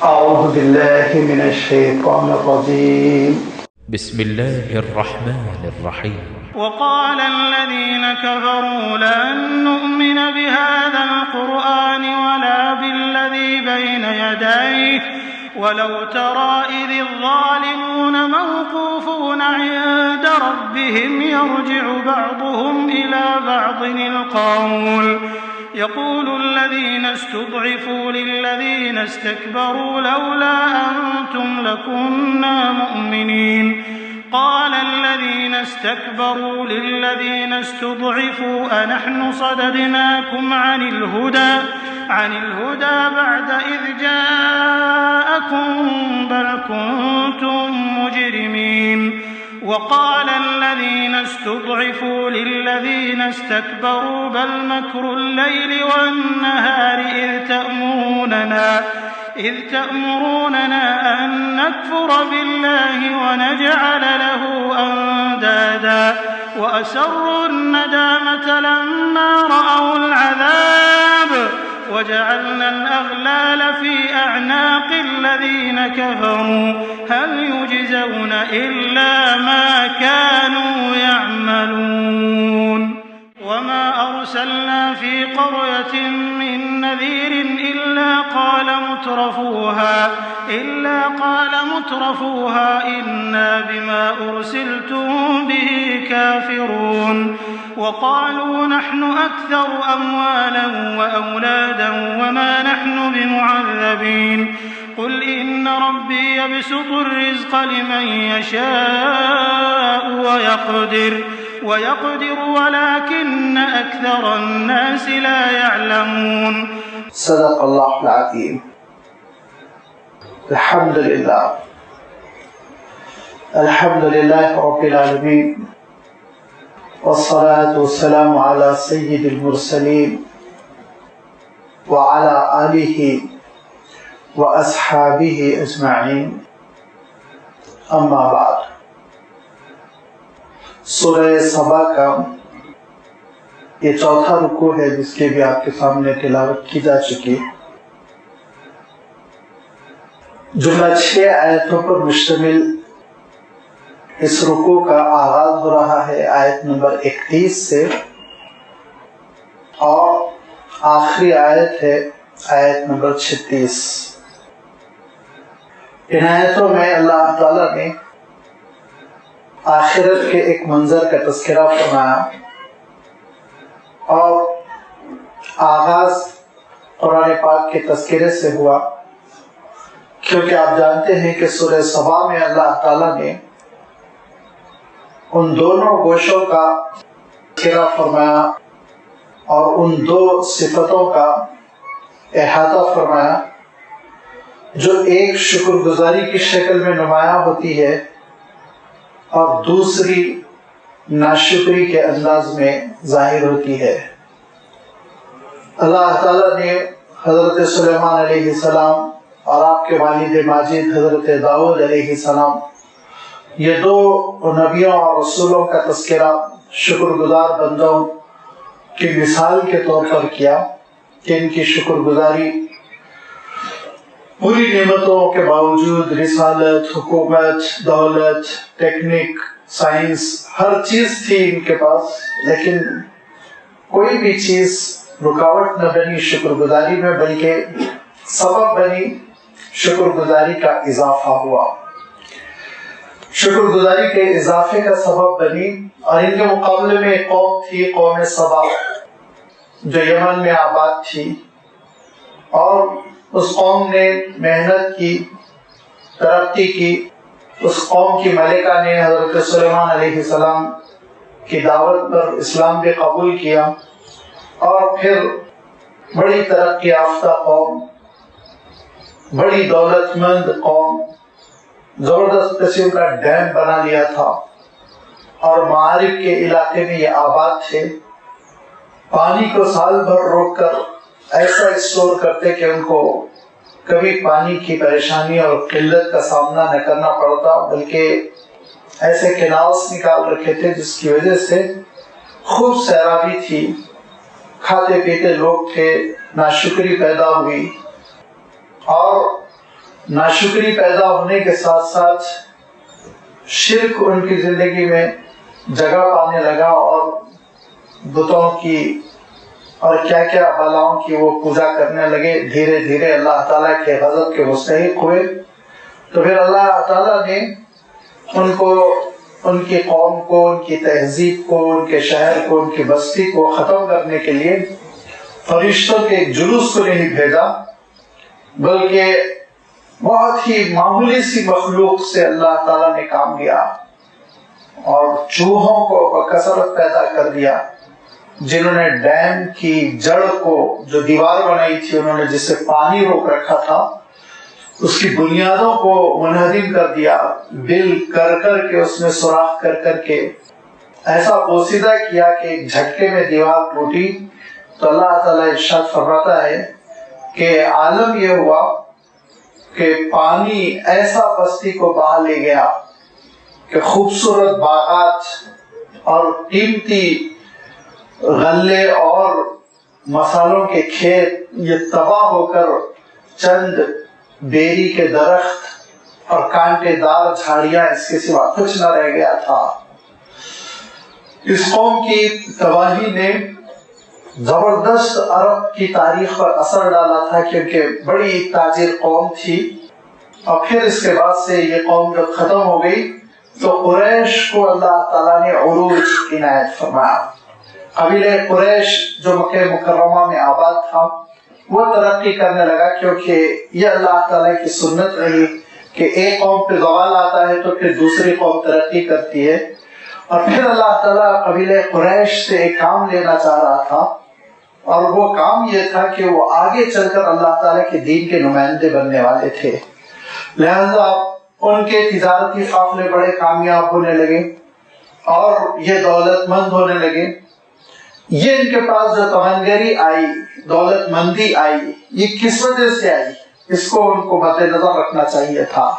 أعوذ بالله من الشيطان الرجيم بسم الله الرحمن الرحيم وقال الذين كفروا لن نؤمن بهذا القرآن ولا بالذي بين يديه ولو ترى إذ الظالمون موقوفون عند ربهم يرجع بعضهم إلى بعض القول يقول الذين استضعفوا للذين استكبروا لولا أنتم لكنا مؤمنين قال الذين استكبروا للذين استضعفوا أنحن صددناكم عن الهدى بعد إذ جاءكم بل كنتم مجرمين وقال الذين استضعفوا للذين استكبروا بل مكر الليل والنهار إذ تأمروننا أن نكفر بالله ونجعل له أندادا وأسروا الندامة لما رأوا العذاب وجعلنا الأغلال في أعناق الذين كفروا هل يجزون إلا ما كانوا يعملون وما أرسلنا في قرية من نذير إلا قال مترفوها إنا بما أرسلتم به كافرون وقالوا نحن أكثر أموالا وأولادا وما نحن بمعذبين قل إن ربي يبسط الرزق لمن يشاء ويقدر ولكن أكثر الناس لا يعلمون صدق الله العظيم. الحمد لله رب العالمين والصلاة والسلام على سيد المرسلين وعلى آله وأصحابه أجمعين أما بعد. سورہ سبا کا یہ چوتھا رکوع ہے جس کی بھی آپ کے سامنے تلاوت کی جا چکی. جملہ 6 آیتوں پر مشتمل اس رکوع کا آغاز ہو رہا ہے آیت نمبر 31 سے اور آخری آیت ہے آیت نمبر 36. ان آیتوں میں اللہ تعالیٰ نے آخرت کے ایک منظر کا تذکرہ فرمایا اور آغاز قرآن پاک کے تذکرے سے ہوا، کیونکہ آپ جانتے ہیں کہ سورہ سبا میں اللہ تعالیٰ نے ان دونوں گوشوں کا تذکرہ فرمایا اور ان دو صفتوں کا احاطہ فرمایا جو ایک شکر گزاری کی شکل میں نمایاں ہوتی ہے اور دوسری ناشکری کے انداز میں ظاہر ہوتی ہے. اللہ تعالیٰ نے حضرت سلیمان علیہ السلام اور آپ کے والد ماجد حضرت داؤد علیہ السلام یہ دو نبیوں اور رسولوں کا تذکرہ شکر گزار بندوں کی مثال کے طور پر کیا کہ ان کی شکر گزاری پوری نعمتوں کے باوجود رسالت، حکومت، دولت، ٹیکنیک، سائنس، ہر چیز تھی ان کے پاس، لیکن کوئی بھی چیز رکاوٹ نہ بنی شکر گزاری میں، بلکہ سبب بنی شکر گزاری کا اضافہ ہوا، شکر گزاری کے اضافے کا سبب بنی. اور ان کے مقابلے میں ایک قوم تھی، قوم سبا، جو یمن میں آباد تھی، اور اس قوم نے محنت کی، ترقی کی. اس قوم کی ملکہ نے حضرت سلیمان علیہ السلام کی دعوت پر اسلام بھی قبول کیا اور پھر بڑی ترقی یافتہ قوم، بڑی دولت مند قوم، زبردست قسم کا ڈیم بنا لیا تھا اور معارف کے علاقے میں یہ آباد تھے. پانی کو سال بھر روک کر ایسا اسٹور کرتے کہ ان کو کبھی پانی کی پریشانی اور قلت کا سامنا نہ کرنا پڑتا، بلکہ ایسے کینالز نکال رکھے تھے جس کی وجہ سے خوب سیرابی تھی، کھاتے پیتے لوگ تھے، ناشکری پیدا ہوئی. اور ناشکری پیدا ہونے کے ساتھ ساتھ شرک ان کی زندگی میں جگہ پانے لگا اور بتوں کی اور کیا کیا بلاؤں کی وہ پوجا کرنے لگے. دھیرے دھیرے اللہ تعالیٰ کے غضب کے مستحق ہوئے. تو پھر اللہ تعالیٰ نے ان کو، ان کی قوم کو، ان کی تہذیب کو، ان کے شہر کو، ان کی بستی کو ختم کرنے کے لیے فرشتوں کے ایک جلوس کو نہیں بھیجا، بلکہ بہت ہی معمولی سی مخلوق سے اللہ تعالیٰ نے کام لیا اور چوہوں کو بکثرت پیدا کر دیا، جنہوں نے ڈیم کی جڑ کو، جو دیوار بنائی تھی انہوں نے جس سے پانی روک رکھا تھا، اس کی بنیادوں کو منہدم کر دیا، بل کر کر کے اس میں سوراخ کر کر کے ایسا پوسیدہ کیا کہ ایک جھٹکے میں دیوار ٹوٹی. تو اللہ تعالیٰ ارشاد فرماتا ہے کہ عالم یہ ہوا کہ پانی ایسا بستی کو بہا لے گیا کہ خوبصورت باغات اور قیمتی غلے اور مسالوں کے کھیت یہ تباہ ہو کر چند بیری کے درخت اور کانٹے دار جھاڑیاں اس کے سوا کچھ نہ رہ گیا تھا. اس قوم کی تباہی نے زبردست عرب کی تاریخ پر اثر ڈالا تھا، کیونکہ بڑی تاجر قوم تھی. اور پھر اس کے بعد سے یہ قوم جب ختم ہو گئی تو قریش کو اللہ تعالیٰ نے عروج عنایت فرمایا. قبیلہ قریش جو مکہ مکرمہ میں آباد تھا وہ ترقی کرنے لگا، کیونکہ یہ اللہ تعالیٰ کی سنت رہی کہ ایک قوم پہ زوال آتا ہے تو پھر دوسری قوم ترقی کرتی ہے. اور پھر اللہ تعالیٰ قبیلہ قریش سے ایک کام لینا چاہ رہا تھا، اور وہ کام یہ تھا کہ وہ آگے چل کر اللہ تعالیٰ کے دین کے نمائندے بننے والے تھے. لہذا ان کے تجارتی قافلے بڑے کامیاب ہونے لگے اور یہ دولت مند ہونے لگے. یہ ان کے پاس جو توانگری آئی، دولت مندی آئی، یہ کس وجہ سے آئی، اس کو ان کو مد نظر رکھنا چاہیے تھا.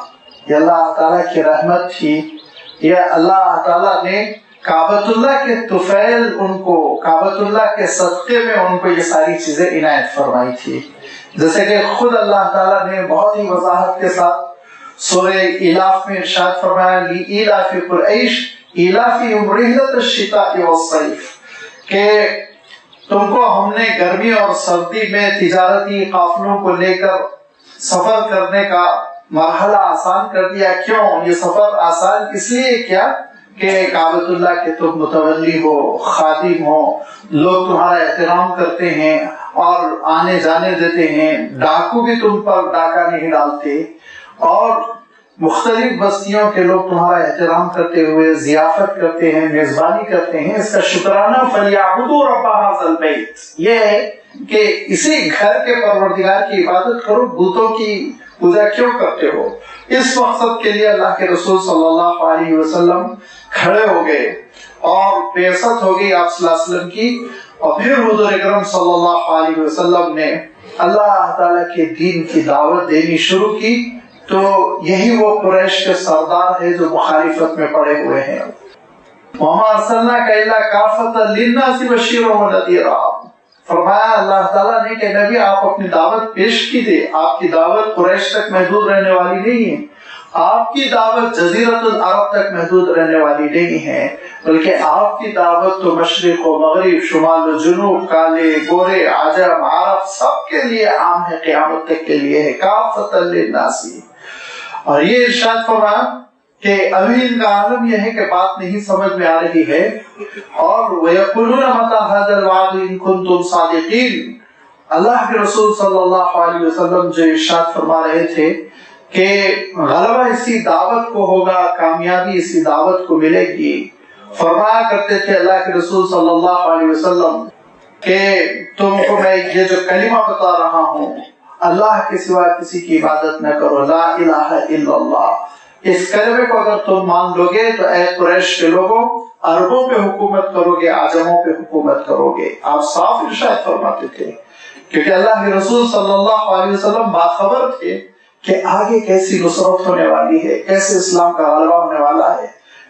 یہ اللہ تعالیٰ کی رحمت تھی. یہ اللہ تعالیٰ نے کعبۃ اللہ کے طفیل ان کو، کعبۃ اللہ کے صدقے میں ان کو یہ ساری چیزیں عنایت فرمائی تھی. جیسے کہ خود اللہ تعالیٰ نے بہت ہی وضاحت کے ساتھ سورہ الاف میں ارشاد فرمایا لإیلاف قریش ایلافہم رحلۃ الشتاء والصیف، کہ تم کو ہم نے گرمی اور سردی میں تجارتی قافلوں کو لے کر سفر کرنے کا مرحلہ آسان کر دیا. کیوں یہ سفر آسان اس لیے کیا کہ کعبۃ اللہ کے تم متولی ہو، خادم ہو، لوگ تمہارا احترام کرتے ہیں اور آنے جانے دیتے ہیں، ڈاکو بھی تم پر ڈاکہ نہیں ڈالتے، اور مختلف بستیوں کے لوگ تمہارا احترام کرتے ہوئے ضیافت کرتے ہیں، میزبانی کرتے ہیں. اس کا شکرانہ فلیعبدوا رب ھذا البیت، یہ ہے کہ اسی گھر کے پروردگار کی عبادت کرو، بتوں کی پوجا کیوں کرتے ہو. اس مقصد کے لیے اللہ کے رسول صلی اللہ علیہ وسلم کھڑے ہو گئے اور بعثت ہو گئی آپ صلی اللہ علیہ وسلم کی. اور پھر حضور اکرم صلی اللہ علیہ وسلم نے اللہ تعالیٰ کے دین کی دعوت دینی شروع کی. تو یہی وہ قریش کے سردار ہیں جو مخالفت میں پڑے ہوئے ہیں. وَمَا أَرْسَلْنَاكَ إِلَّا كَافَةً لِلنَّاسِ بَشِيرًا وَنَذِيرًا، فرمایا اللہ تعالیٰ نے کہ نبی آپ اپنی دعوت پیش کیجیے. آپ کی دعوت قریش تک محدود رہنے والی نہیں ہے، آپ کی دعوت جزیرۃ العرب تک محدود رہنے والی نہیں ہے، بلکہ آپ کی دعوت تو مشرق و مغرب، شمال و جنوب، کالے گورے، عجم عرب سب کے لیے عام ہے، قیامت تک کے لیے ہے. کافۃ للناس. اور یہ ارشاد فرمایا کہ ابھی ان کا عالم یہ ہے کہ بات نہیں سمجھ میں آ رہی ہے. اور وَيَقُولُونَ مَتَىٰ هَٰذَا الْوَعْدُ إِن كُنتُمْ صَادِقِينَ، اللہ کے رسول صلی اللہ علیہ وسلم جو ارشاد فرما رہے تھے کہ غلبہ اسی دعوت کو ہوگا، کامیابی اسی دعوت کو ملے گی. فرمایا کرتے تھے اللہ کے رسول صلی اللہ علیہ وسلم کہ تم کو میں یہ جو کلمہ بتا رہا ہوں، اللہ کے سوا کسی کی عبادت نہ کرو، لا الہ الا اللہ، اس کلمے کو اگر تم مان لو گے تو اے قریش کے لوگوں عربوں پہ حکومت کرو گے، عجموں پہ حکومت کرو گے. آپ صاف ارشاد فرماتے تھے، کیونکہ اللہ کے رسول صلی اللہ علیہ وسلم باخبر تھے کہ آگے کیسی نصرت ہونے والی ہے، کیسے اسلام کا غلبہ ہونے والا ہے.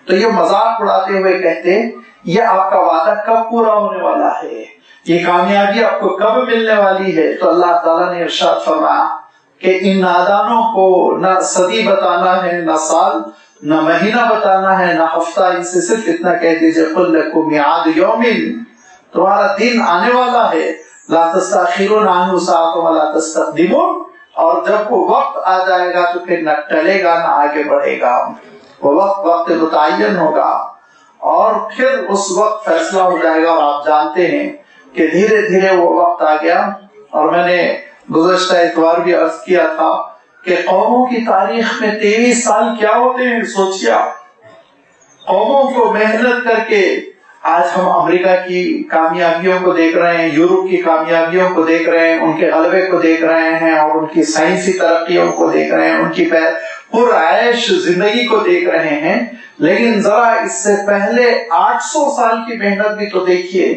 تو یہ مذاق اڑاتے ہوئے کہتے یہ آپ کا وعدہ کب پورا ہونے والا ہے، یہ کامیابی آپ کو کب ملنے والی ہے. تو اللہ تعالیٰ نے ارشاد فرمایا کہ ان نادانوں کو نہ صدی بتانا ہے، نہ سال، نہ مہینہ بتانا ہے، نہ ہفتہ، ان سے صرف اتنا کہہ دیجئے قل لکم میعاد یوم، تمہارا دن آنے والا ہے، لا تستاخرون عنہ ساعۃ ولا تستقدمون، اور جب وہ وقت آ جائے گا تو پھر نہ ٹلے گا نہ آگے بڑھے گا، وہ وقت متعین ہوگا، اور پھر اس وقت فیصلہ ہو جائے گا۔ اور آپ جانتے ہیں کہ دھیرے دھیرے وہ وقت آ گیا، اور میں نے گزشتہ اتوار بھی عرض کیا تھا کہ قوموں کی تاریخ میں 23 سال کیا ہوتے ہیں، سوچیا قوموں کو محنت کر کے آج ہم امریکہ کی کامیابیوں کو دیکھ رہے ہیں، یورپ کی کامیابیوں کو دیکھ رہے ہیں، ان کے غلبے کو دیکھ رہے ہیں، اور ان کی سائنسی ترقیوں کو دیکھ رہے ہیں، ان کی پرعیش زندگی کو دیکھ رہے ہیں، لیکن ذرا اس سے پہلے 800 سال کی محنت بھی تو دیکھیے،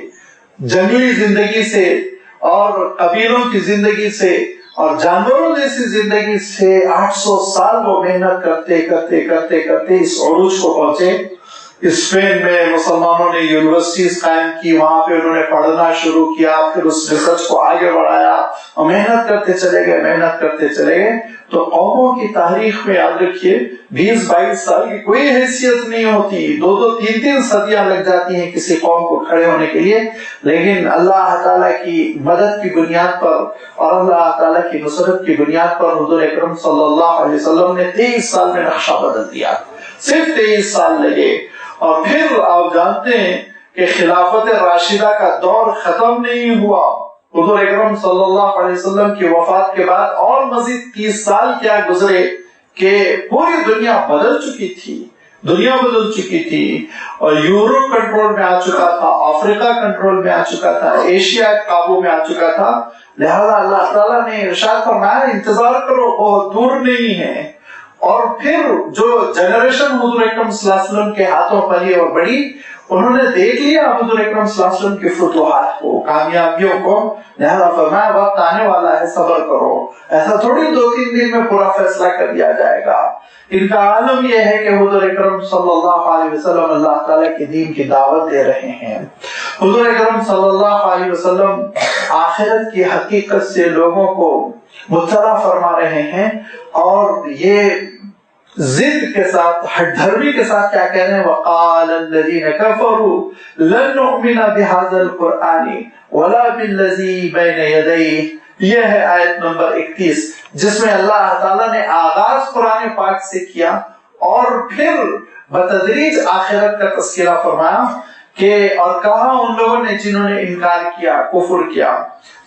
جنگلی زندگی سے اور قبیلوں کی زندگی سے اور جانوروں جیسی زندگی سے 800 سال وہ محنت کرتے کرتے کرتے کرتے اس عروج کو پہنچے۔ اسپین میں مسلمانوں نے یونیورسٹیز قائم کی، وہاں پہ انہوں نے پڑھنا شروع کیا، پھر اس ریسرچ کو آگے بڑھایا، اور محنت کرتے چلے گئے، محنت کرتے چلے گئے۔ تو قوموں کی تاریخ میں یاد رکھیے 20-22 سال کی کوئی حیثیت نہیں ہوتی، 2-2 3-3 صدیاں لگ جاتی ہیں کسی قوم کو کھڑے ہونے کے لیے، لیکن اللہ تعالیٰ کی مدد کی بنیاد پر اور اللہ تعالیٰ کی نصرت کی بنیاد پر حضور اکرم صلی اللہ علیہ وسلم نے 23 سال میں نقشہ بدل دیا، صرف 23 سال لگے۔ اور پھر آپ جانتے ہیں کہ خلافت راشدہ کا دور ختم نہیں ہوا، حضور اکرم صلی اللہ علیہ وسلم کی وفات کے بعد اور مزید 30 سال کیا گزرے کہ پوری دنیا بدل چکی تھی، دنیا بدل چکی تھی، اور یورپ کنٹرول میں آ چکا تھا، افریقہ کنٹرول میں آ چکا تھا، ایشیا قابو میں آ چکا تھا۔ لہذا اللہ تعالیٰ نے ارشاد فرمایا انتظار کرو، بہت دور نہیں ہے۔ اور پھر جو جنریشن حضور اکرم صلی اللہ علیہ وسلم کے ہاتھوں پلی اور بڑی، انہوں نے دیکھ لیا حضور اکرم صلی اللہ علیہ وسلم کی فتوحات کو، کامیابیوں کو، لہذا فرمایا وقت آنے والا ہے، صبر کرو، ایسا تھوڑی 2-3 دن میں پورا فیصلہ کر دیا جائے گا۔ ان کا عالم یہ ہے کہ حضور اکرم صلی اللہ علیہ وسلم اللہ تعالیٰ کے دین کی دعوت دے رہے ہیں، حضور اکرم صلی اللہ علیہ وسلم آخرت کی حقیقت سے لوگوں کو مطلع فرما رہے ہیں، اور یہ ضد کے ساتھ، ہٹ دھرمی کے ساتھ کیا کہہ رہے ہیں، وقال الذین کفروا لن نؤمن بهذا القرآن ولا بالذی بین یدیہ۔ یہ ہے آیت نمبر 31 جس میں اللہ تعالیٰ نے آغاز قرآن پاک سے کیا اور پھر بتدریج آخرت کا تذکرہ فرمایا کہ اور کہا ان لوگوں نے جنہوں نے انکار کیا، کفر کیا،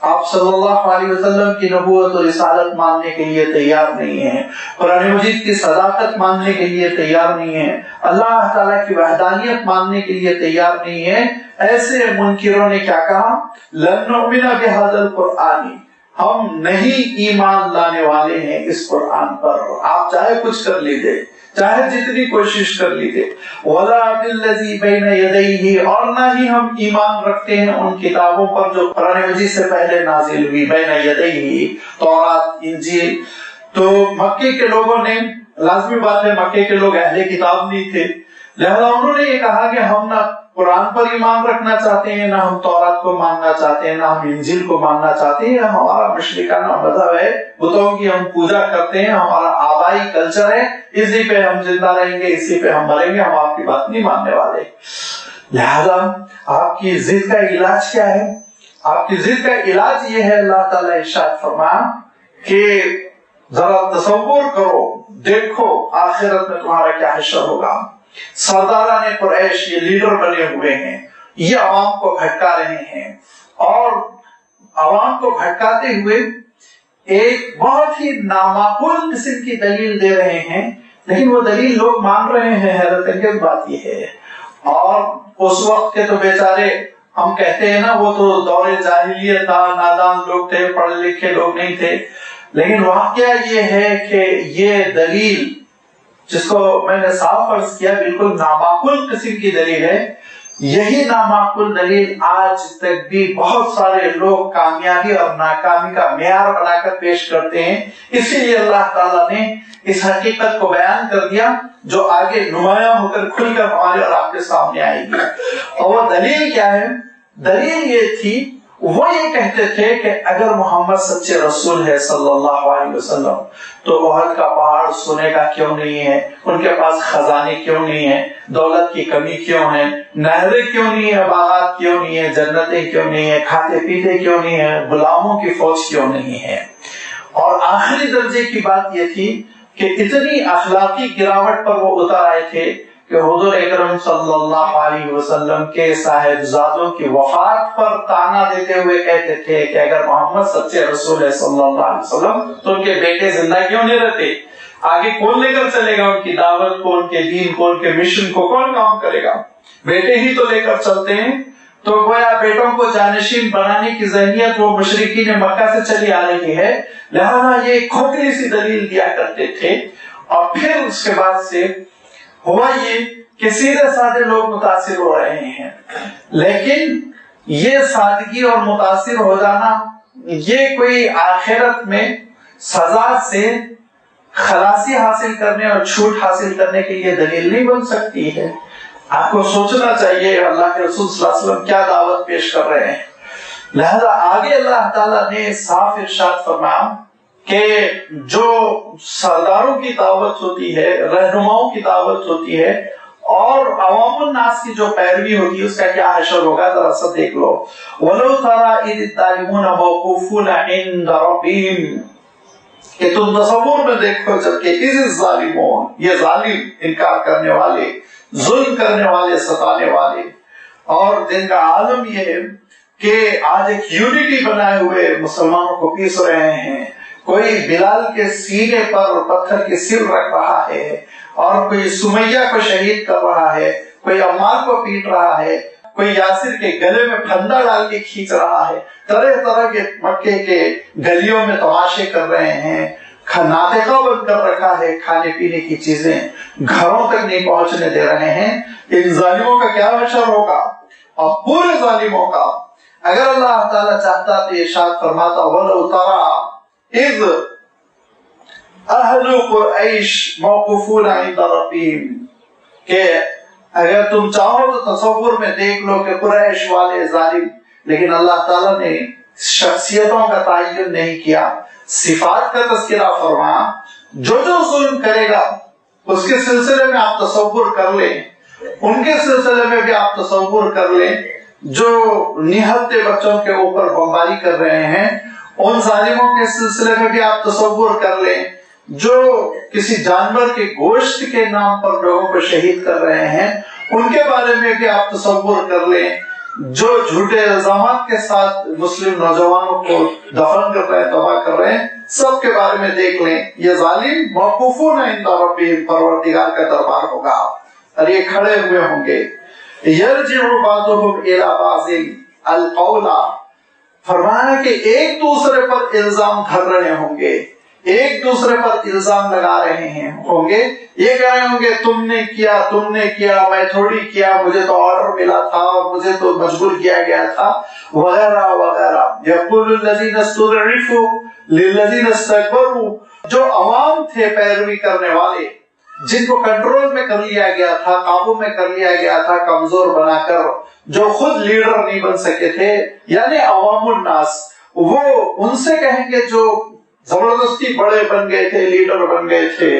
آپ صلی اللہ علیہ وسلم کی نبوت اور رسالت ماننے کے لیے تیار نہیں ہیں، قرآن مجید کی صداقت ماننے کے لیے تیار نہیں ہیں، اللہ تعالیٰ کی وحدانیت ماننے کے لیے تیار نہیں ہیں۔ ایسے منکروں نے کیا کہا، لن نؤمن بهذا القرآن، ہم نہیں ایمان لانے والے ہیں اس قرآن پر، آپ چاہے کچھ کر لیجیے، چاہے جتنی کوشش کر لیجیے، ولا بالذی بین یدیہ، اور نہ ہی ہم ایمان رکھتے ہیں ان کتابوں پر جو قرآن مجید سے پہلے نازل ہوئی، بین یدیہ، تورات، انجیل۔ تو مکے کے لوگوں نے، لازمی بات ہے مکے کے لوگ اہل کتاب نہیں تھے، لہذا انہوں نے یہ کہا کہ ہم نہ قرآن پر ایمان رکھنا چاہتے ہیں، نہ ہم تورات کو ماننا چاہتے ہیں، نہ ہم انجیل کو ماننا چاہتے ہیں، ہمارا مشرکانہ مذہب ہے، بتوں کی ہم پوجا کرتے ہیں، ہمارا آبائی کلچر ہے، اسی پہ ہم زندہ رہیں گے، اسی پہ ہم مریں گے، ہم آپ کی بات نہیں ماننے والے۔ لہذا آپ کی ضد کا علاج کیا ہے؟ آپ کی ضد کا علاج یہ ہے، اللہ تعالیٰ ارشاد فرمایا کہ ذرا تصور کرو، دیکھو آخرت میں تمہارا کیا حشر ہوگا۔ سرداران قریش یہ لیڈر بنے ہوئے ہیں، یہ عوام کو بھٹکا رہے ہیں، اور عوام کو بھٹکاتے ہوئے ایک بہت ہی نامعقول قسم کی دلیل دے رہے ہیں، لیکن وہ دلیل لوگ مان رہے ہیں۔ حیرت انگیز بات یہ ہے، اور اس وقت کے تو بیچارے، ہم کہتے ہیں نا وہ تو دور جاہلیت تھا، نادان لوگ تھے، پڑھے لکھے لوگ نہیں تھے، لیکن واقعہ یہ ہے کہ یہ دلیل جس کو میں نے صاف عرض کیا بالکل نامعقول قسم کی دلیل ہے، یہی نامعقول دلیل آج تک بھی بہت سارے لوگ کامیابی اور ناکامی کا معیار بنا کر پیش کرتے ہیں۔ اسی لیے اللہ تعالیٰ نے اس حقیقت کو بیان کر دیا جو آگے نمایاں ہو کر کھل کر ہمارے اور آپ کے سامنے آئے گی۔ اور وہ دلیل کیا ہے؟ دلیل یہ تھی وہ یہ کہتے تھے کہ اگر محمد سچے رسول ہے صلی اللہ علیہ وسلم تو احد کا پہاڑ سونے کا کیوں نہیں ہے، ان کے پاس خزانے کیوں نہیں ہے، دولت کی کمی کیوں ہے، نہریں کیوں نہیں ہے، باغات کیوں نہیں ہے، جنتیں کیوں نہیں ہے، کھاتے پیتے کیوں نہیں ہے، غلاموں کی فوج کیوں نہیں ہے۔ اور آخری درجے کی بات یہ تھی کہ اتنی اخلاقی گراوٹ پر وہ اتر آئے تھے کہ حضور اکرم صلی اللہ علیہ وسلم کے صاحبزادوں کی وفات پر طعنہ دیتے ہوئے کہتے تھے کہ اگر محمد سچے رسول ہے صلی اللہ علیہ وسلم تو ان کے بیٹے زندہ کیوں نہیں رہتے، آگے کون لے کر چلے گا ان کی دعوت کو، ان کے دین کو، ان کے مشن کو کون کام کرے گا، بیٹے ہی تو لے کر چلتے ہیں۔ تو گویا بیٹوں کو جانشین بنانے کی ذہنیت وہ مشرکین مکہ سے چلی آ رہی ہے، لہذا یہ کھوکھلی سی دلیل دیا کرتے تھے۔ اور پھر اس کے بعد سے ہوا یہ کہ سیدھے سادے لوگ متاثر ہو رہے ہیں، لیکن یہ سادگی اور متاثر ہو جانا یہ کوئی آخرت میں سزا سے خلاصی حاصل کرنے اور چھوٹ حاصل کرنے کے لیے دلیل نہیں بن سکتی ہے۔ آپ کو سوچنا چاہیے اللہ کے رسول صلی اللہ علیہ وسلم کیا دعوت پیش کر رہے ہیں۔ لہذا آگے اللہ تعالیٰ نے صاف ارشاد فرمایا کہ جو سرداروں کی دعوت ہوتی ہے، رہنماؤں کی دعوت ہوتی ہے اور عوام الناس کی جو پیروی ہوتی ہے اس کا کیا حشر ہوگا، ذرا سا دیکھ لو۔ وَلَوْ تَرَىٰ إِذِ الظَّالِمُونَ مَوْقُوفُونَ عِندَ رَبِّهِمْ، کہ تم تصور میں دیکھو جبکہ اِذِ الظَّالِمُونَ، یہ ظالم، انکار کرنے والے، ظلم کرنے والے، ستانے والے، اور جن کا عالم یہ ہے کہ آج ایک یونٹی بنائے ہوئے مسلمانوں کو پیس رہے ہیں، کوئی بلال کے سینے پر پتھر کی سل رکھ رہا ہے اور کوئی سمیہ کو شہید کر رہا ہے، کوئی عمار کو پیٹ رہا ہے، کوئی یاسر کے گلے میں پھندا ڈال کے کھینچ رہا ہے، طرح طرح کے مکے کے گلیوں میں تماشے کر رہے ہیں، ناطقہ بند کر رکھا ہے، کھانے پینے کی چیزیں گھروں تک نہیں پہنچنے دے رہے ہیں۔ ان ظالموں کا کیا حشر ہوگا، اور پورے ظالموں کا۔ اگر اللہ تعالیٰ چاہتا تو ارشاد فرماتا وَلَوْ تَرَىٰ إِذْ أَهْلُ قُرَيْشٍ مَوْقُوفُونَ عِندَ رَبِّهِمْ، کہ اگر تم چاہو تو تصور میں دیکھ لو کہ قریش والے ظالم، لیکن اللہ تعالیٰ نے شخصیتوں کا تعین نہیں کیا، صفات کا تذکرہ فرمایا۔ جو جو ظلم کرے گا اس کے سلسلے میں آپ تصور کر لیں، ان کے سلسلے میں بھی آپ تصور کر لیں، جو نہتے بچوں کے اوپر بمباری کر رہے ہیں ان ظالموں کے سلسلے میں بھی آپ تصور کر لیں، جو کسی جانور کے گوشت کے نام پر لوگوں کو شہید کر رہے ہیں ان کے بارے میں بھی آپ تصور کر لیں، جو جھوٹے الزامات کے ساتھ مسلم نوجوانوں کو دفن کر رہے ہیں، تباہ کر رہے ہیں، سب کے بارے میں دیکھ لیں۔ یہ ظالم موقوفون عند ربہم، پروردگار کا دربار ہوگا اور یہ کھڑے ہوئے ہوں گے۔ یرجع بعضهم الی بعض القول، فرمایا کہ ایک دوسرے پر الزام دھر رہے ہوں گے، ایک دوسرے پر الزام لگا رہے ہیں ہوں گے، یہ کہہ رہے ہوں گے تم نے کیا، میں تھوڑی کیا، مجھے تو آرڈر ملا تھا اور مجھے تو مجبور کیا گیا تھا، وغیرہ وغیرہ۔ یقول الذین استضعفوا للذین استکبروا، جو عوام تھے پیروی کرنے والے، جن کو کنٹرول میں کر لیا گیا تھا، قابو میں کر لیا گیا تھا کمزور بنا کر، جو خود لیڈر نہیں بن سکے تھے، یعنی عوام الناس، وہ ان سے کہیں گے جو زبردستی بڑے بن گئے تھے، لیڈر بن گئے تھے،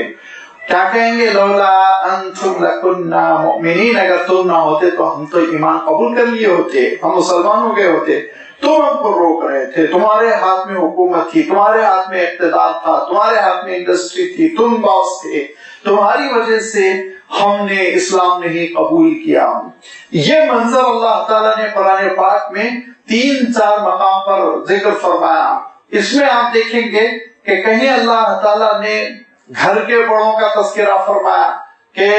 کیا کہیں گے؟ لولا انتم لکنا مؤمنین، اگر تم نہ ہوتے تو ہم تو ایمان قبول کر لیے ہوتے، ہم مسلمان ہو گئے ہوتے، تم ہم کو روک رہے تھے، تمہارے ہاتھ میں حکومت تھی، تمہارے ہاتھ میں اقتدار تھا، تمہارے ہاتھ میں انڈسٹری تھی، تم باس تھے، تمہاری وجہ سے ہم نے اسلام نہیں قبول کیا۔ یہ منظر اللہ تعالیٰ نے قرآن پاک میں 3-4 مقام پر ذکر فرمایا۔ اس میں آپ دیکھیں گے کہ کہیں اللہ تعالیٰ نے گھر کے بڑوں کا تذکرہ فرمایا کہ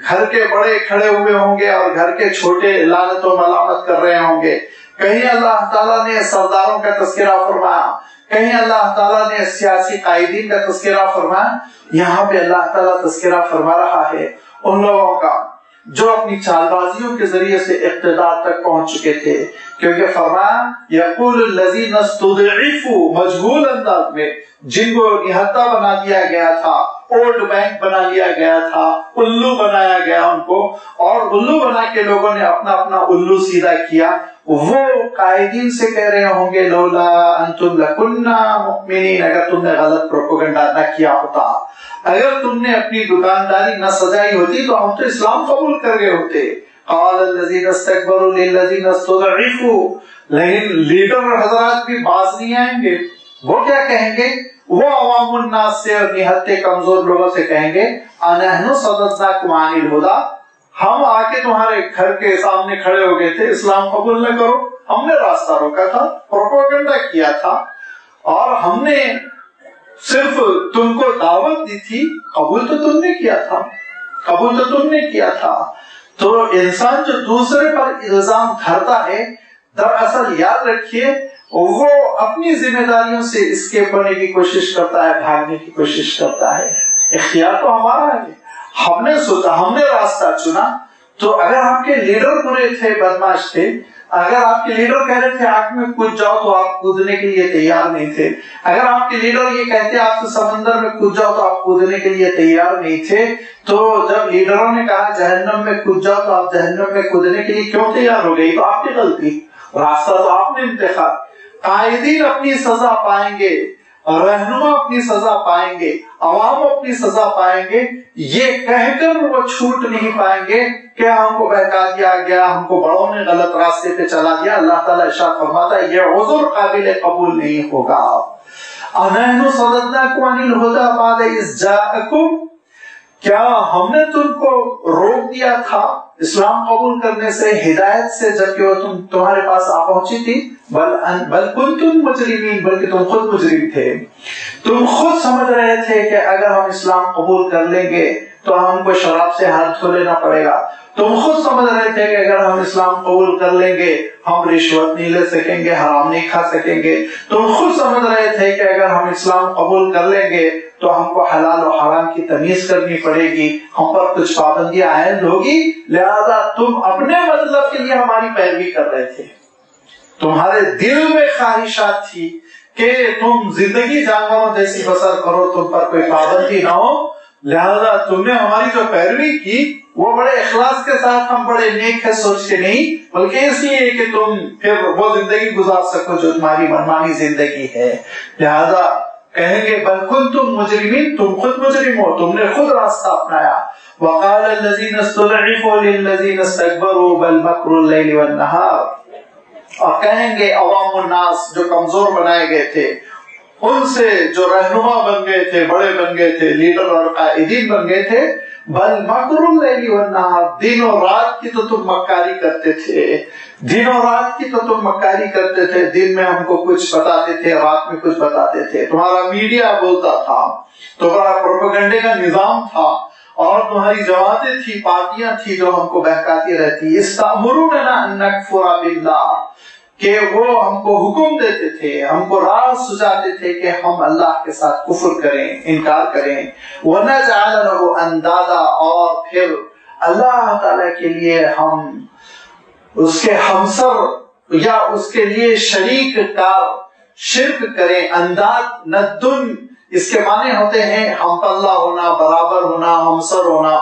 گھر کے بڑے کھڑے ہوئے ہوں گے اور گھر کے چھوٹے لعنت و ملامت کر رہے ہوں گے، کہیں اللہ تعالیٰ نے سرداروں کا تذکرہ فرمایا، کہیں اللہ تعالیٰ نے سیاسی قائدین کا تذکرہ فرمایا۔ یہاں پہ اللہ تعالیٰ تذکرہ فرما رہا ہے ان لوگوں کا جو اپنی چال بازیوں کے ذریعے سے اقتدار تک پہنچ چکے تھے، کیونکہ فرمایا یقول الذین استضعفوا، مجبور انداز میں جن کو نہتا بنا دیا گیا تھا ووٹ بینک بنا لیا گیا تھا، الو بنایا گیا ان کو، اور الو بنا کے لوگوں نے اپنا اپنا الو سیدھا کیا. وہ قائدین سے کہہ رہے ہوں گے لولا انتم لکننا مؤمنین، اگر تم نے غلط پروپیگنڈا نہ کیا ہوتا، اگر تم نے اپنی دکانداری نہ سجائی ہوتی تو ہم تو اسلام قبول کر گئے ہوتے. قال الذين استكبروا للذين استضعفوا، لیکن لیڈر حضرات بھی باز نہیں آئیں گے. وہ کیا کہیں گے؟ وہ عوام الناس سے اور نہتے کمزور لوگوں سے کہیں گے انحن صددناکم عن الہدی، ہم آ کے تمہارے گھر کے سامنے کھڑے ہو گئے تھے، اسلام قبول نہ کرو، ہم نے راستہ روکا تھا، پروپیگنڈا کیا تھا، اور ہم نے صرف تم کو دعوت دی تھی، قبول تو تم نے کیا تھا، قبول تو تم نے کیا تھا. تو انسان جو دوسرے پر الزام دھرتا ہے، دراصل یاد رکھیے وہ اپنی ذمہ داریوں سے اسکیپ ہونے کی کوشش کرتا ہے، بھاگنے کی کوشش کرتا ہے. اختیار تو ہمارا ہے، ہم نے سوچا، ہم نے راستہ چنا. تو اگر آپ کے لیڈر برے تھے، بدماش تھے، اگر آپ کے لیڈر کہہ رہے تھے آگ میں کود جاؤ تو آپ کودنے کے لیے تیار نہیں تھے، اگر آپ کے لیڈر یہ کہتے آپ سے سمندر میں کود جاؤ تو آپ کودنے کے لیے تیار نہیں تھے، تو جب لیڈروں نے کہا جہنم میں کود جاؤ تو آپ جہنم میں کودنے کے لیے کیوں تیار ہو گئی؟ تو آپ کی غلطی، راستہ تو آپ نے انتخاب. قائدین اپنی سزا پائیں گے، رہنما اپنی سزا پائیں گے، عوام اپنی سزا پائیں گے، یہ کہہ کر وہ چھوٹ نہیں پائیں گے کہ ہم کو بہکا دیا گیا، ہم کو بڑوں نے غلط راستے پہ چلا دیا. اللہ تعالیٰ ارشاد فرماتا ہے یہ عذر قابل قبول نہیں ہوگا. انحن صددناکم عن الہدی بعد اذ جاءکم، کیا ہم نے تم کو روک دیا تھا اسلام قبول کرنے سے، ہدایت سے، جبکہ وہ تمہارے پاس آ پہنچی تھی؟ بل کنتم مجرمین، بلکہ تم خود مجرم تھے. تم خود سمجھ رہے تھے کہ اگر ہم اسلام قبول کر لیں گے تو ہم کو شراب سے ہاتھ دھو لینا پڑے گا. تم خود سمجھ رہے تھے کہ اگر ہم اسلام قبول کر لیں گے ہم رشوت نہیں لے سکیں گے، حرام نہیں کھا سکیں گے. تم خود سمجھ رہے تھے کہ اگر ہم اسلام قبول کر لیں گے تو ہم کو حلال و حرام کی تمیز کرنی پڑے گی، ہم پر کچھ پابندیاں عائد ہوگی، لہذا تم اپنے مطلب کے لیے ہماری پیروی کر رہے تھے. تمہارے دل میں خواہشات تھی کہ تم زندگی جانوروں جیسی بسر کرو، تم پر کوئی پابندی نہ ہو، لہذا تم نے ہماری جو پیروی کی وہ بڑے اخلاص کے ساتھ، ہم بڑے نیک ہے سوچ کے نہیں، بلکہ اس لیے کہ تم پھر وہ زندگی گزار سکو جو تمہاری منمانی زندگی ہے. لہذا کہیں گے بل کنتم مجرمین، تم خود مجرم ہو، تم نے خود راستہ اپنایا. وقال الذين استضعفوا للذين استكبروا بل مكر الليل والنهار، اور کہیں گے عوام الناس جو کمزور بنائے گئے تھے، ان سے جو رہنما بن گئے تھے، بڑے بن گئے تھے، لیڈر اور قائدین بن گئے تھے، بل مکر اللیل والنہار، دن اور رات کی تو تم مکاری کرتے تھے، دن اور رات کی تو تم مکاری کرتے تھے. دن میں ہم کو کچھ بتاتے تھے، رات میں کچھ بتاتے تھے. تمہارا میڈیا بولتا تھا، تمہارا پروپیگنڈے کا نظام تھا، اور تمہاری جماعتیں تھی، پارٹیاں تھی جو ہم کو بہکاتی رہتی. استأمروننا ان نکفر باللہ، کہ وہ ہم کو حکم دیتے تھے، ہم کو راہ سجاتے تھے کہ ہم اللہ کے ساتھ کفر کریں، انکار کریں. وَنَجْعَلَ لَهُ أَنْدَادًا، اور پھر اللہ تعالیٰ کے لیے ہم اس کے ہمسر یا اس کے لیے شریک کار شرک کریں. انداد ندن، اس کے معنی ہوتے ہیں ہم پلہ ہونا، برابر ہونا، ہمسر ہونا.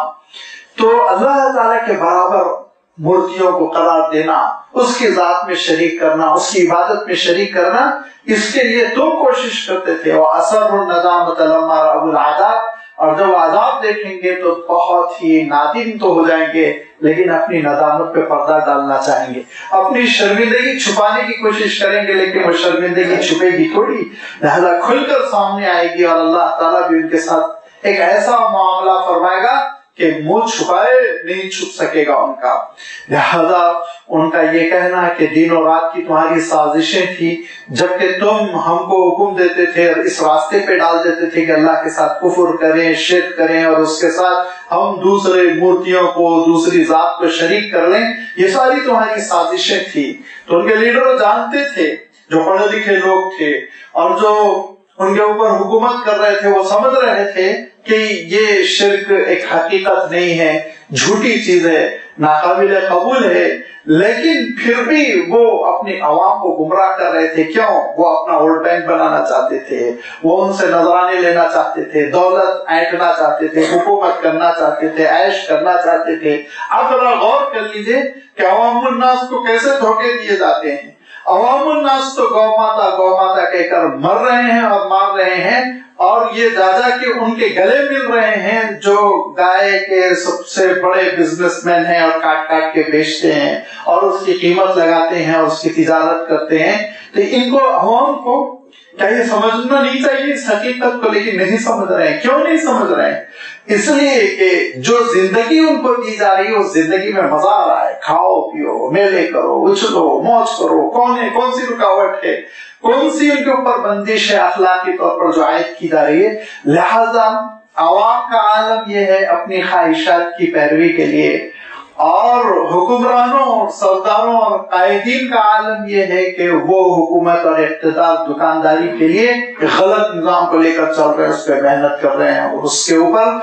تو اللہ تعالیٰ کے برابر مورتیوں کو قرار دینا، اس کی ذات میں شریک کرنا، اس کی عبادت میں شریک کرنا، اس کے لیے تم کوشش کرتے تھے. وَأَسَرُّوا النَّدَامَةَ لَمَّا رَأَوُا الْعَذَابَ، اور جب عذاب دیکھیں گے تو بہت ہی نادم تو ہو جائیں گے، لیکن اپنی ندامت پہ پردہ ڈالنا چاہیں گے، اپنی شرمندگی چھپانے کی کوشش کریں گے، لیکن وہ شرمندگی چھپے گی تھوڑی، لہذا کھل کر سامنے آئے گی. اور اللہ تعالیٰ بھی ان کے ساتھ ایک ایسا معاملہ فرمائے گا کہ منہ چھپائے نہیں چھپ سکے گا ان کا. لہذا ان کا یہ کہنا کہ دن اور رات کی تمہاری سازشیں تھی، جبکہ تم ہم کو حکم دیتے تھے اور اس راستے پہ ڈال دیتے تھے کہ اللہ کے ساتھ کفر کریں، شرک کریں، اور اس کے ساتھ ہم دوسرے مورتیوں کو، دوسری ذات کو شریک کر لیں، یہ ساری تمہاری سازشیں تھی. تو ان کے لیڈر جانتے تھے، جو پڑھے لکھے لوگ تھے اور جو ان کے اوپر حکومت کر رہے تھے، وہ سمجھ رہے تھے کہ یہ شرک ایک حقیقت نہیں ہے، جھوٹی چیز ہے، ناقابل قبول ہے، لیکن پھر بھی وہ اپنی عوام کو گمراہ کر رہے تھے. کیوں؟ وہ اپنا ووٹ بینک بنانا چاہتے تھے، وہ ان سے نذرانے لینا چاہتے تھے، دولت اینٹنا چاہتے تھے، حکومت کرنا چاہتے تھے، عیش کرنا چاہتے تھے. اب ذرا غور کر لیجئے کہ عوام الناس کو کیسے دھوکے دیے جاتے ہیں. عوام الناس تو گو ماتا کہہ کر مر رہے ہیں اور مار رہے ہیں، اور یہ جا کے ان کے گلے مل رہے ہیں جو گائے کے سب سے بڑے بزنس مین ہیں اور کاٹ کے بیچتے ہیں اور اس کی قیمت لگاتے ہیں اور اس کی تجارت کرتے ہیں. تو ان کو عوام کو کیا یہ سمجھنا نہیں چاہیے اس حقیقت کو؟ لیکن نہیں سمجھ رہے ہیں. کیوں نہیں سمجھ رہے ہیں؟ اس لیے کہ جو زندگی ان کو دی جا رہی ہے اس زندگی میں مزہ آ رہا ہے. کھاؤ پیو، میلے کرو، اچھلو، موج کرو. کون سی رکاوٹ ہے، کون سی ان کے اوپر بندش ہے اخلاقی طور پر جو عائد کی جا رہی ہے؟ لہذا عوام کا عالم یہ ہے اپنی خواہشات کی پیروی کے لیے، اور حکمرانوں اور سرداروں اور قائدین کا عالم یہ ہے کہ وہ حکومت اور اقتدار دکانداری کے لیے غلط نظام کو لے کر چل رہے ہیں، اس پہ محنت کر رہے ہیں اور اس کے اوپر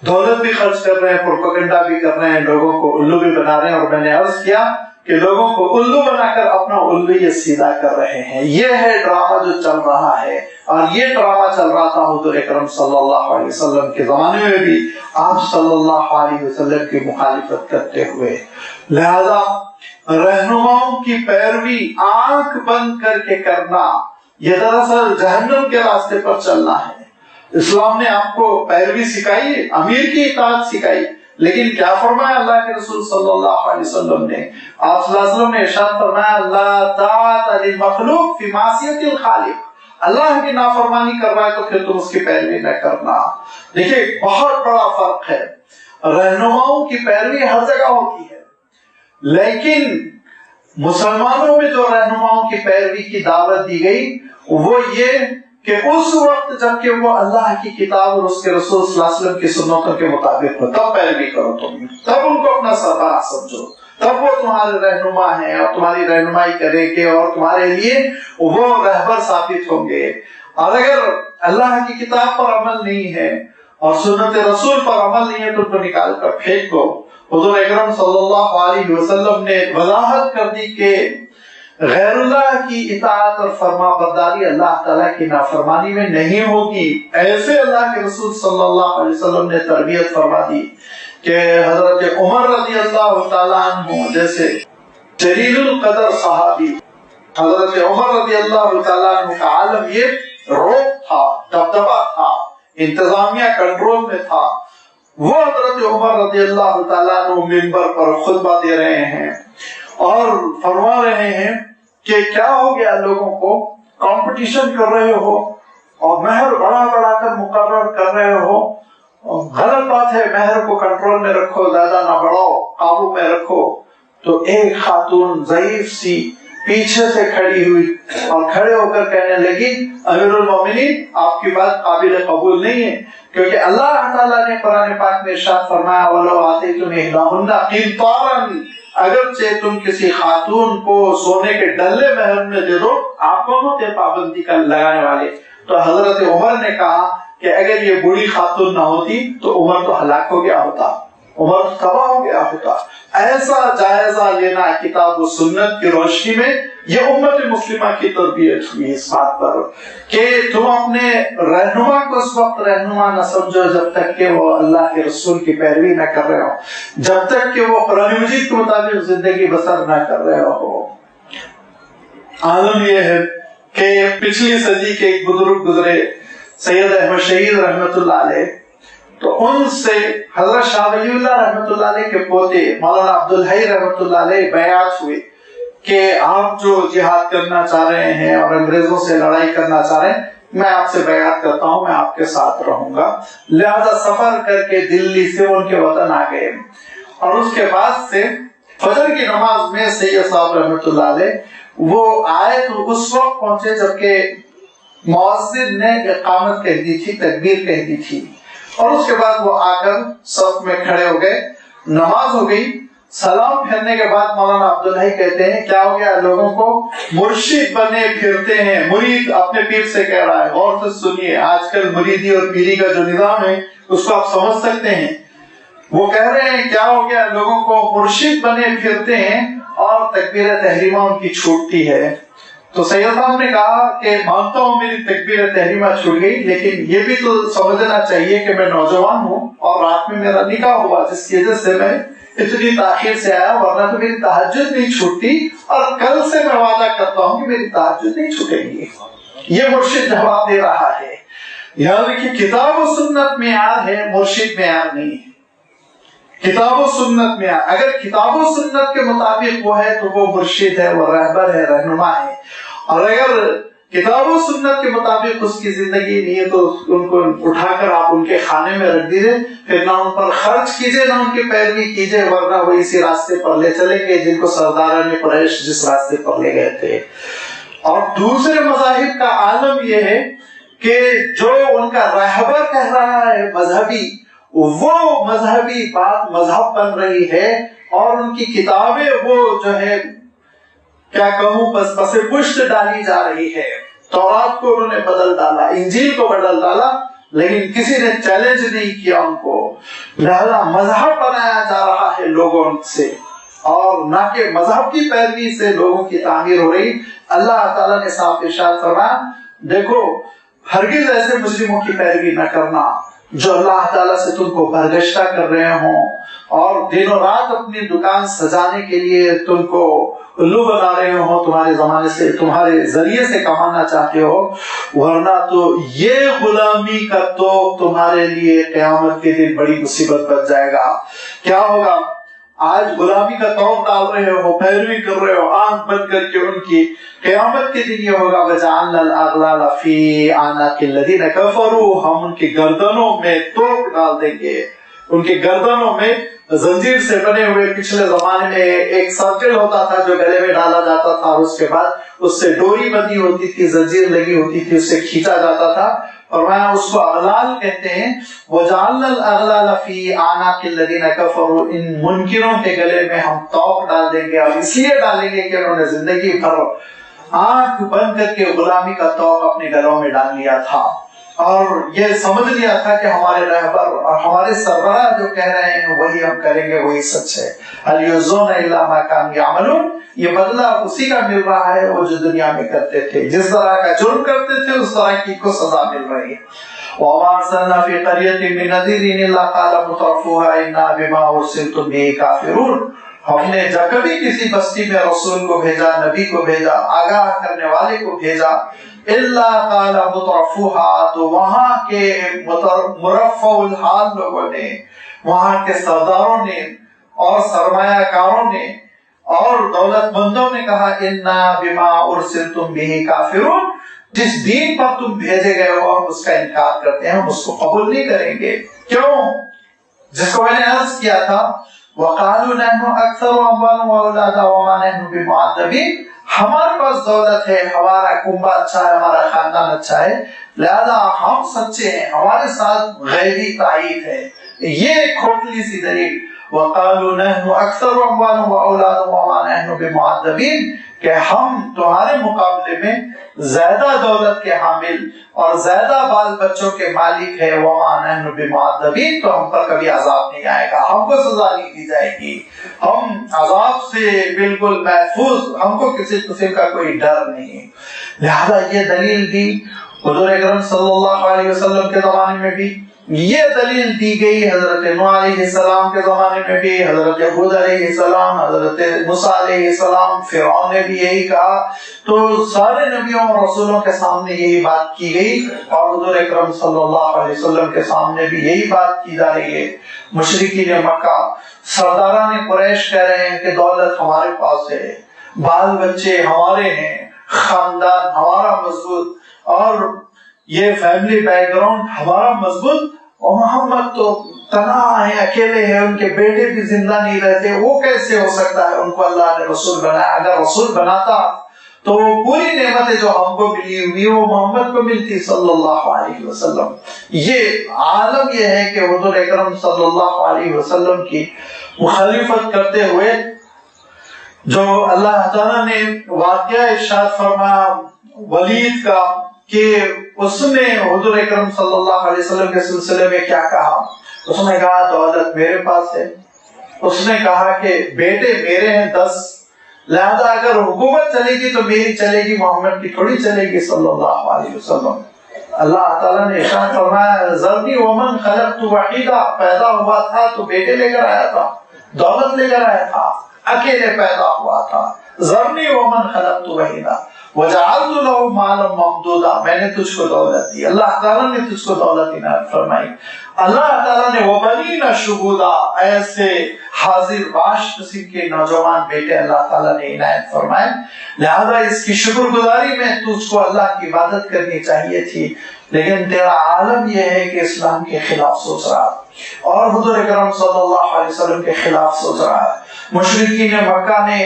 دولت بھی خرچ کر رہے ہیں، پروپیگنڈا بھی کر رہے ہیں، لوگوں کو الو بھی بنا رہے ہیں. اور میں نے عرض کیا کہ لوگوں کو الو بنا کر اپنا الو یہ سیدھا کر رہے ہیں. یہ ہے ڈرامہ جو چل رہا ہے، اور یہ ڈرامہ چل رہا تھا حضور اکرم صلی اللہ علیہ وسلم کے زمانے میں بھی، آپ صلی اللہ علیہ وسلم کی مخالفت کرتے ہوئے. لہذا رہنماؤں کی پیروی آنکھ بند کر کے کرنا یہ دراصل جہنم کے راستے پر چلنا ہے. اسلام نے آپ کو پیروی سکھائی، امیر کی اطاعت سکھائی، لیکن کیا فرمایا اللہ کے رسول صلی اللہ علیہ وسلم نے؟ آپ صلی اللہ علیہ وسلم نے ارشاد فرمایا لا طاعۃ للمخلوق فی معصیۃ الخالق. اللہ کی نافرمانی کر رہا ہے تو پھر تم اس کی پیروی نہ کرنا. دیکھیے بہت بڑا فرق ہے. رہنماؤں کی پیروی ہر جگہ ہوتی ہے، لیکن مسلمانوں میں جو رہنماؤں کی پیروی کی دعوت دی گئی وہ یہ کہ اس وقت جب کہ وہ اللہ کی کتاب اور اس کے رسول صلی اللہ علیہ وسلم کی سنتوں کے مطابق ہو تب پیروی کرو. تم تب ان کو اپنا سربراہ سمجھو، تب وہ تمہارے رہنما ہیں اور تمہاری رہنمائی کریں گے اور تمہارے لیے وہ رہبر ثابت ہوں گے. اور اگر اللہ کی کتاب پر عمل نہیں ہے اور سنت رسول پر عمل نہیں ہے تو ان کو نکال کر پھینک دو. حضور اکرم صلی اللہ علیہ وسلم نے وضاحت کر دی کہ غیر اللہ کی اطاعت اور فرما برداری اللہ تعالیٰ کی نافرمانی میں نہیں ہوگی. ایسے اللہ کے رسول صلی اللہ علیہ وسلم نے تربیت فرما دی کہ حضرت عمر رضی اللہ تعالیٰ عنہ جیسے جلیل القدر صحابی حضرت عمر رضی اللہ تعالیٰ عنہ کا عالم یہ روب تھا، دبدبا تھا، انتظامیہ کنٹرول میں تھا. وہ حضرت عمر رضی اللہ تعالیٰ عنہ منبر پر خطبہ دے رہے ہیں اور فرما رہے ہیں کہ کیا ہو گیا، لوگوں کو کمپٹیشن کر رہے ہو اور مہر بڑا بڑا کر مقرر کر رہے ہو. غلط بات ہے، مہر کو کنٹرول میں رکھو، زیادہ نہ بڑھاؤ، قابو میں رکھو. تو ایک خاتون ضعیف سی پیچھے سے کھڑی ہوئی اور کھڑے ہو کر کہنے لگی امیر المومنین آپ کی بات قابل قبول نہیں ہے، کیونکہ اللہ تعالیٰ نے قرآن پاک میں ارشاد فرمایا وَلَوْ آتَيْتُمْ إِحْدَاهُنَّ قِنطَارًا، اگرچہ تم کسی خاتون کو سونے کے ڈلے مہر میں دے دو، آپ کون تھے پابندی کا لگانے والے؟ تو حضرت عمر نے کہا کہ اگر یہ بوڑھی خاتون نہ ہوتی تو عمر تو ہلاک ہو گیا ہوتا، عمر تو تباہ ہو گیا ہوتا. ایسا جائزہ لینا کتاب و سنت کی روشنی میں یہ امت مسلمہ کی تربیت ہوئی اس بات پر کہ تم اپنے رہنما کو اس وقت رہنما نہ سمجھو جب تک کہ وہ اللہ کے رسول کی پیروی نہ کر رہے ہو، جب تک کہ وہ قرآن مجید کے مطابق زندگی بسر نہ کر رہے ہو. عالم یہ ہے کہ پچھلی صدی کے ایک بزرگ گزرے سید احمد شہید رحمت اللہ علیہ، تو ان سے حضرت شاہ ولی اللہ رحمت اللہ علیہ کے پوتے مولانا عبدالحی رحمت اللہ علیہ بیعت ہوئے کہ آپ جو جہاد کرنا چاہ رہے ہیں اور انگریزوں سے لڑائی کرنا چاہ رہے ہیں میں آپ سے بیعت کرتا ہوں، میں آپ کے ساتھ رہوں گا. لہذا سفر کر کے دلی سے ان کے وطن آ گئے اور اس کے بعد سے فجر کی نماز میں سید صاحب رحمت اللہ علیہ وہ آئے تو اس وقت پہنچے جبکہ مؤذن نے اقامت کہہ دی تھی، تکبیر کہہ دی تھی، اور اس کے بعد وہ آ کر صف میں کھڑے ہو گئے. نماز ہو گئی، سلام پھیرنے کے بعد مولانا عبدالحی کہتے ہیں کیا ہو گیا، لوگوں کو مرشد بنے پھرتے ہیں، مرید اپنے پیر سے کہہ رہا ہے. غور سے سنیے، آج کل مریدی اور پیری کا جو نظام ہے اس کو آپ سمجھ سکتے ہیں وہ کہہ رہے ہیں کیا ہو گیا، لوگوں کو مرشد بنے پھرتے ہیں اور تکبیر تحریمہ ان کی چھوٹتی ہے. تو سید صاحب نے کہا کہ مانتا ہوں میری تکبیر تحریمہ چھوٹ گئی، لیکن یہ بھی تو سمجھنا چاہیے کہ میں نوجوان ہوں اور رات میں میرا نکاح ہوا، جس کی وجہ سے میں اتنی تاخیر سے آیا، ورنہ تو میری تہجد نہیں چھوٹتی، اور کل سے میں وعدہ کرتا ہوں کہ میری تہجد نہیں چھوٹے گی. یہ مرشد جواب دے رہا ہے. یاد رکھیے کتاب و سنت معیار ہے، مرشد معیار نہیں ہے. کتاب و سنت میں اگر کتاب و سنت کے مطابق وہ ہے تو وہ مرشد ہے، وہ رہبر ہے، رہنما ہے. اور اگر کتاب و سنت کے مطابق اس کی زندگی نہیں ہے تو ان کو اٹھا کر آپ ان کے خانے میں رکھ دیجئے، پھر نہ ان پر خرچ کیجئے نہ ان کی پیروی کیجئے، ورنہ وہ اسی راستے پر لے چلیں گے جن کو سرداران قریش جس راستے پر لے گئے تھے. اور دوسرے مذاہب کا عالم یہ ہے کہ جو ان کا رہبر کہہ رہا ہے مذہبی، وہ مذہبی بات مذہب بن رہی ہے، اور ان کی کتابیں وہ جو ہے کیا کہوں بس پس پشت ڈالی جا رہی ہے. تورات کو انہوں نے بدل ڈالا، انجیل کو بدل ڈالا، لیکن کسی نے چیلنج نہیں کیا ان کو. لہذا مذہب بنایا جا رہا ہے لوگوں سے، اور نہ کہ مذہب کی پیروی سے لوگوں کی تعمیر ہو رہی. اللہ تعالیٰ نے صاف ارشاد فرمایا دیکھو ہرگز ایسے مسلموں کی پیروی نہ کرنا جو اللہ تعالیٰ سے تم کو برگشتہ کر رہے ہوں اور دن و رات اپنی دکان سجانے کے لیے تم کو الو بنا رہے ہوں، تمہارے زمانے سے تمہارے ذریعے سے کمانا چاہتے ہو، ورنہ تو یہ غلامی کا تو تمہارے لیے قیامت کے دن بڑی مصیبت بن جائے گا. کیا ہوگا؟ آج غلامی کا توق ڈال رہے ہو، پیروی کر رہے ہو آنکھ بند کر کے ان کی، قیامت کے دن یہ ہوگا وَجَعَلْنَا الْأَغْلَالَ فِي أَعْنَاقِ الَّذِينَ كَفَرُوا، ہم ان کی گردنوں میں توق ڈال دیں گے، ان کی گردنوں میں زنجیر سے بنے ہوئے. پچھلے زمانے میں ایک سرکل ہوتا تھا جو گلے میں ڈالا جاتا تھا، اور اس کے بعد اس سے ڈوری بندی ہوتی تھی، زنجیر لگی ہوتی تھی، اس سے کھینچا جاتا تھا، اور میں اس کو اغلال کہتے ہیں. وَجَعَلْنَا الْأَغْلَالَ فِي أَعْنَاقِ الَّذِينَ كَفَرُوا، ان منکروں کے گلے میں ہم توق ڈال دیں گے، اور اس لیے ڈالیں گے کہ انہوں نے زندگی بھر آنکھ بند کر کے غلامی کا توق اپنے گلوں میں ڈال لیا تھا، اور یہ سمجھ لیا تھا کہ ہمارے رہبر اور ہمارے سربراہ جو کہہ رہے ہیں وہی ہم کریں گے، وہی سچ ہے. هَلْ يُجْزَوْنَ إِلَّا مَا كَانُوا يَعْمَلُونَ، یہ بدلہ اسی کا مل رہا ہے وہ جو دنیا میں کرتے تھے، جس طرح کا جرم کرتے تھے اس طرح کی کو سزا مل رہی ہے. وَمَا أَرْسَلْنَا فِي قَرْيَةٍ مِّن نَذِيرٍ إِلَّا قَالَ مُتْرَفُوهَا إِنَّا بِمَا أُرْسِلْتُم بِهِ كَافِرُونَ. ہم نے جب کبھی کسی بستی میں رسول کو بھیجا، نبی کو بھیجا، آگاہ کرنے والے کو بھیجا، الا قال مترفوها، تو وہاں کے مرفع الحال لوگوں نے، وہاں کے سرداروں نے اور سرمایہ کاروں نے اور دولت مندوں نے کہا انا بما ارسلتم به کافرون، جس دین پر تم بھیجے گئے ہو ہم اس کا انکار کرتے ہیں، ہم اس کو قبول نہیں کریں گے. کیوں؟ جس کو میں نے عرض کیا تھا وَقَالُوا نَحْنُ أَكْثَرُ أَمْوَالًا وَأَوْلَادًا وَمَا نَحْنُ بِمُعَذَّبِينَ، ہمارے پاس دولت ہے، ہمارا کنبہ اچھا ہے، ہمارا خاندان اچھا ہے، لہذا ہم سچے ہیں، ہمارے ساتھ غیبی تائید ہے. یہ ایک کھوٹلی سی دلیل. وَقَالُوا نَحْنُ أَكْثَرُ أَمْوَالًا وَأَوْلَادًا وَمَا نَحْنُ بِمُعَذَّبِينَ، کہ ہم تمہارے مقابلے میں زیادہ دولت کے حامل اور زیادہ بال بچوں کے مالک ہے. وَمَا نَحْنُ بِمُعَذَّبِينَ، تو ہم پر کبھی عذاب نہیں آئے گا، ہم کو سزا نہیں دی جائے گی، ہم عذاب سے بالکل محفوظ، ہم کو کسی قسم کا کوئی ڈر نہیں. لہذا یہ دلیل دی حضور اکرم صلی اللہ علیہ وسلم کے زمانے میں بھی، یہ دلیل دی گئی حضرت نوح علیہ السلام کے زمانے میں بھی، حضرت ہود علیہ السلام، حضرت موسیٰ علیہ السلام، فرعون نے بھی یہی کہا. تو سارے نبیوں اور رسولوں کے سامنے یہی بات کی گئی، اور حضور اکرم صلی اللہ علیہ وسلم کے سامنے بھی یہی بات کی جا رہی ہے. مشرکین مکہ، سرداران قریش کہہ رہے ہیں کہ دولت ہمارے پاس ہے، بال بچے ہمارے ہیں، خاندان ہمارا مضبوط، اور یہ فیملی بیک گراؤنڈ ہمارا مضبوط، اور محمد تو تنہا ہیں، اکیلے ہیں، ان کے بیٹے بھی زندہ نہیں رہتے، وہ کیسے ہو سکتا ہے؟ ان کو اللہ نے رسول بنایا. اگر رسول بناتا تو پوری نعمتیں جو ہم کو ملی ہوئی وہ محمد کو ملتی صلی اللہ علیہ وسلم. یہ عالم یہ ہے کہ حضور اکرم صلی اللہ علیہ وسلم کی مخالفت کرتے ہوئے جو اللہ تعالیٰ نے واقعہ ارشاد فرمایا ولید کا، کہ اس نے حضور اکرم صلی اللہ علیہ وسلم کے سلسلے میں کیا کہا. اس نے کہا دولت میرے پاس ہے. اس نے کہا کہ بیٹے میرے ہیں 10، لہذا اگر حکومت چلے گی تو میری چلے گی، محمد کی تھوڑی چلے گی صلی اللہ علیہ وسلم. اللہ تعالیٰ نے ارشاد فرمایا ذرنی ومن خلقت وحیدا، پیدا ہوا تھا تو بیٹے لے کر آیا تھا، دولت لے کر آیا تھا، اکیلے پیدا ہوا تھا. ذرنی ومن خلقت وحیدا وجعلت له مالا ممدودا، میں نے تجھ کو دولت دی. اللہ تعالیٰ نے تجھ کو دولت عنایت فرمائی. اللہ تعالیٰ نے وبنین شہودا، ایسے حاضر باش قسم کے نوجوان بیٹے اللہ تعالیٰ نے عنایت فرمائے. لہذا اس کی شکر گزاری میں تجھ کو اللہ کی عبادت کرنی چاہیے تھی، لیکن تیرا عالم یہ ہے کہ اسلام کے خلاف سوچ رہا اور حضور اکرم صلی اللہ علیہ وسلم کے خلاف سوچ رہا ہے. مشرکین مکہ نے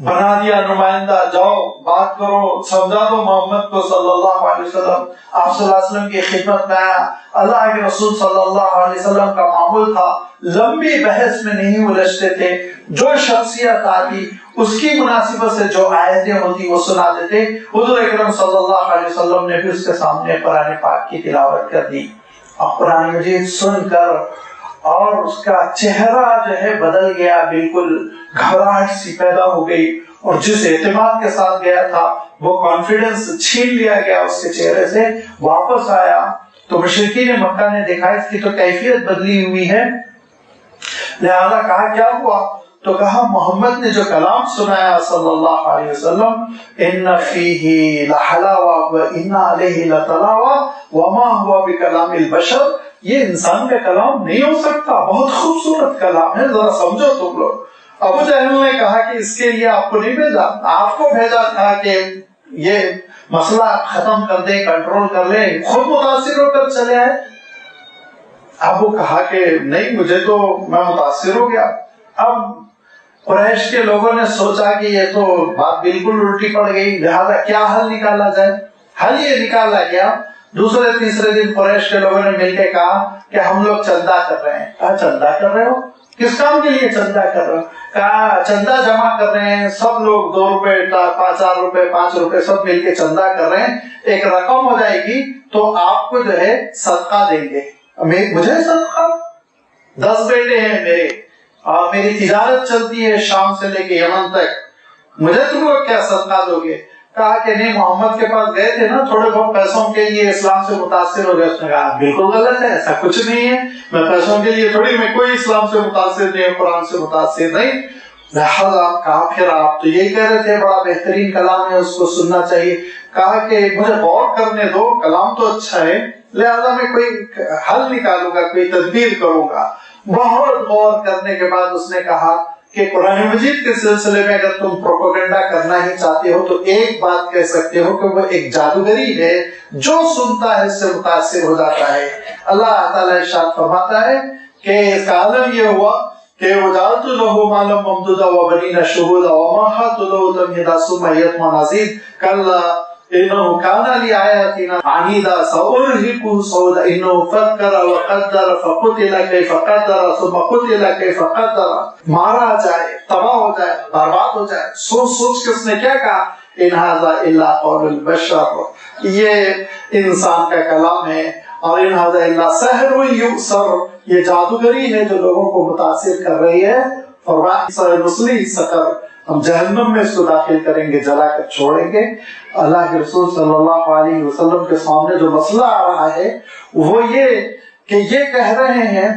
بنا دیا نمائندہ، جاؤ بات کرو، سمجھا دو محمد کو صلی اللہ علیہ وسلم. آپ صلی اللہ علیہ وسلم کی خدمت میں آیا. اللہ کے رسول صلی اللہ علیہ وسلم کا معمول تھا لمبی بحث میں نہیں الجھتے تھے، جو شخصیت آتی اس کی مناسبت سے جو آیتیں ہوتی وہ سنا دیتے. حضور اکرم صلی اللہ علیہ وسلم نے بھی اس کے سامنے قرآن پاک کی تلاوت کر دی. اور قرآن مجید سن کر اور اس کا چہرہ جو ہے بدل گیا، بالکل گھبراہٹ سی پیدا ہو گئی، اور جس اعتماد کے ساتھ گیا تھا وہ کانفیڈنس چھین لیا گیا اس کے چہرے سے. واپس آیا تو مشرکین مکہ نے دیکھا اس کی تو کیفیت بدلی ہوئی ہے. لہذا کہا کیا ہوا؟ تو کہا محمد نے جو کلام سنایا صلی اللہ علیہ وسلم، ان فیہ لحلاوہ وان علیہ لتلاوہ وما ہوا بکلام البشر، یہ انسان کا کلام نہیں ہو سکتا، بہت خوبصورت کلام ہے، ذرا سمجھو تم لوگ. ابو جہل نے کہا کہ اس کے لیے آپ کو نہیں بھیجا، آپ کو بھیجا تھا کہ یہ مسئلہ ختم کر دے، کنٹرول کر لے، خود متاثر ہو کر چلے آئے. اب وہ کہا کہ نہیں، مجھے تو میں متاثر ہو گیا. اب قریش کے لوگوں نے سوچا کہ یہ تو بات بالکل الٹی پڑ گئی، لہذا کیا حل نکالا جائے. حل یہ نکالا گیا، دوسرے تیسرے دن قریش کے لوگوں نے مل کے کہا کہ ہم لوگ چندہ کر رہے ہیں. کہا چندہ کر رہے ہو؟ کس کام کے لیے چندہ کر رہے ہو؟ کہا چندہ جمع کر رہے ہیں، سب لوگ 2 روپے 4 روپے 5 روپے سب مل کے چندہ کر رہے ہیں، ایک رقم ہو جائے گی تو آپ کو جو ہے صدقہ دیں گے. مجھے صدقہ؟ 10 بیٹے ہیں میرے اور میری تجارت چلتی ہے شام سے لے کے یمن تک، مجھے تم لوگ کیا صدقہ دو گے؟ کہا کہ نہیں، محمد کے پاس گئے تھے نا تھوڑے بہت پیسوں کے لیے، اسلام سے متاثر ہو گئے. اس نے کہا بالکل غلط ہے، ایسا کچھ نہیں ہے، میں پیسوں کے لیے تھوڑی، میں کوئی اسلام سے متاثر نہیں ہوں، قرآن سے متاثر نہیں. لہٰذا کہا پھر آپ تو یہی کہہ رہے تھے بڑا بہترین کلام ہے، اس کو سننا چاہیے. کہا کہ مجھے غور کرنے دو، کلام تو اچھا ہے، لہذا میں کوئی حل نکالوں گا، کوئی تدبیر کروں گا. بہت غور کرنے کے بعد اس نے کہا کہ قرآن مجید کے سلسلے میں اگر تم پروپیگنڈا کرنا ہی چاہتے ہو تو ایک بات کہہ سکتے ہو کہ وہ ایک جادوگری ہے، جو سنتا ہے اس سے متاثر ہو جاتا ہے. اللہ تعالیٰ ارشاد فرماتا ہے کہ اس کا عالم یہ ہوا کہ وجعلت له مالا ممدودا وبنین شہودا ومہدت له تمہیدا ثم یطمع مزید کلا انه كان لآياتنا عنيدا سأرهقه صعودا انه فكر وقدر فقتل كيف قدر ثم قتل كيف قدر. مارا جائے، تباہ ہو جائے، برباد ہو جائے، سوچ کے اس نے کیا کہا، ان هذا الا قول البشر، یہ انسان کا کلام ہے، اور ان هذا الا سحر یؤثر، یہ جادوگری ہے جو لوگوں کو متاثر کر رہی ہے. اور نصلی سقر، ہم جہنم میں اس کو داخل کریں گے، جلا کر چھوڑیں گے. اللہ کے رسول صلی اللہ علیہ وسلم کے سامنے جو مسئلہ آ رہا ہے وہ یہ کہ یہ کہہ رہے ہیں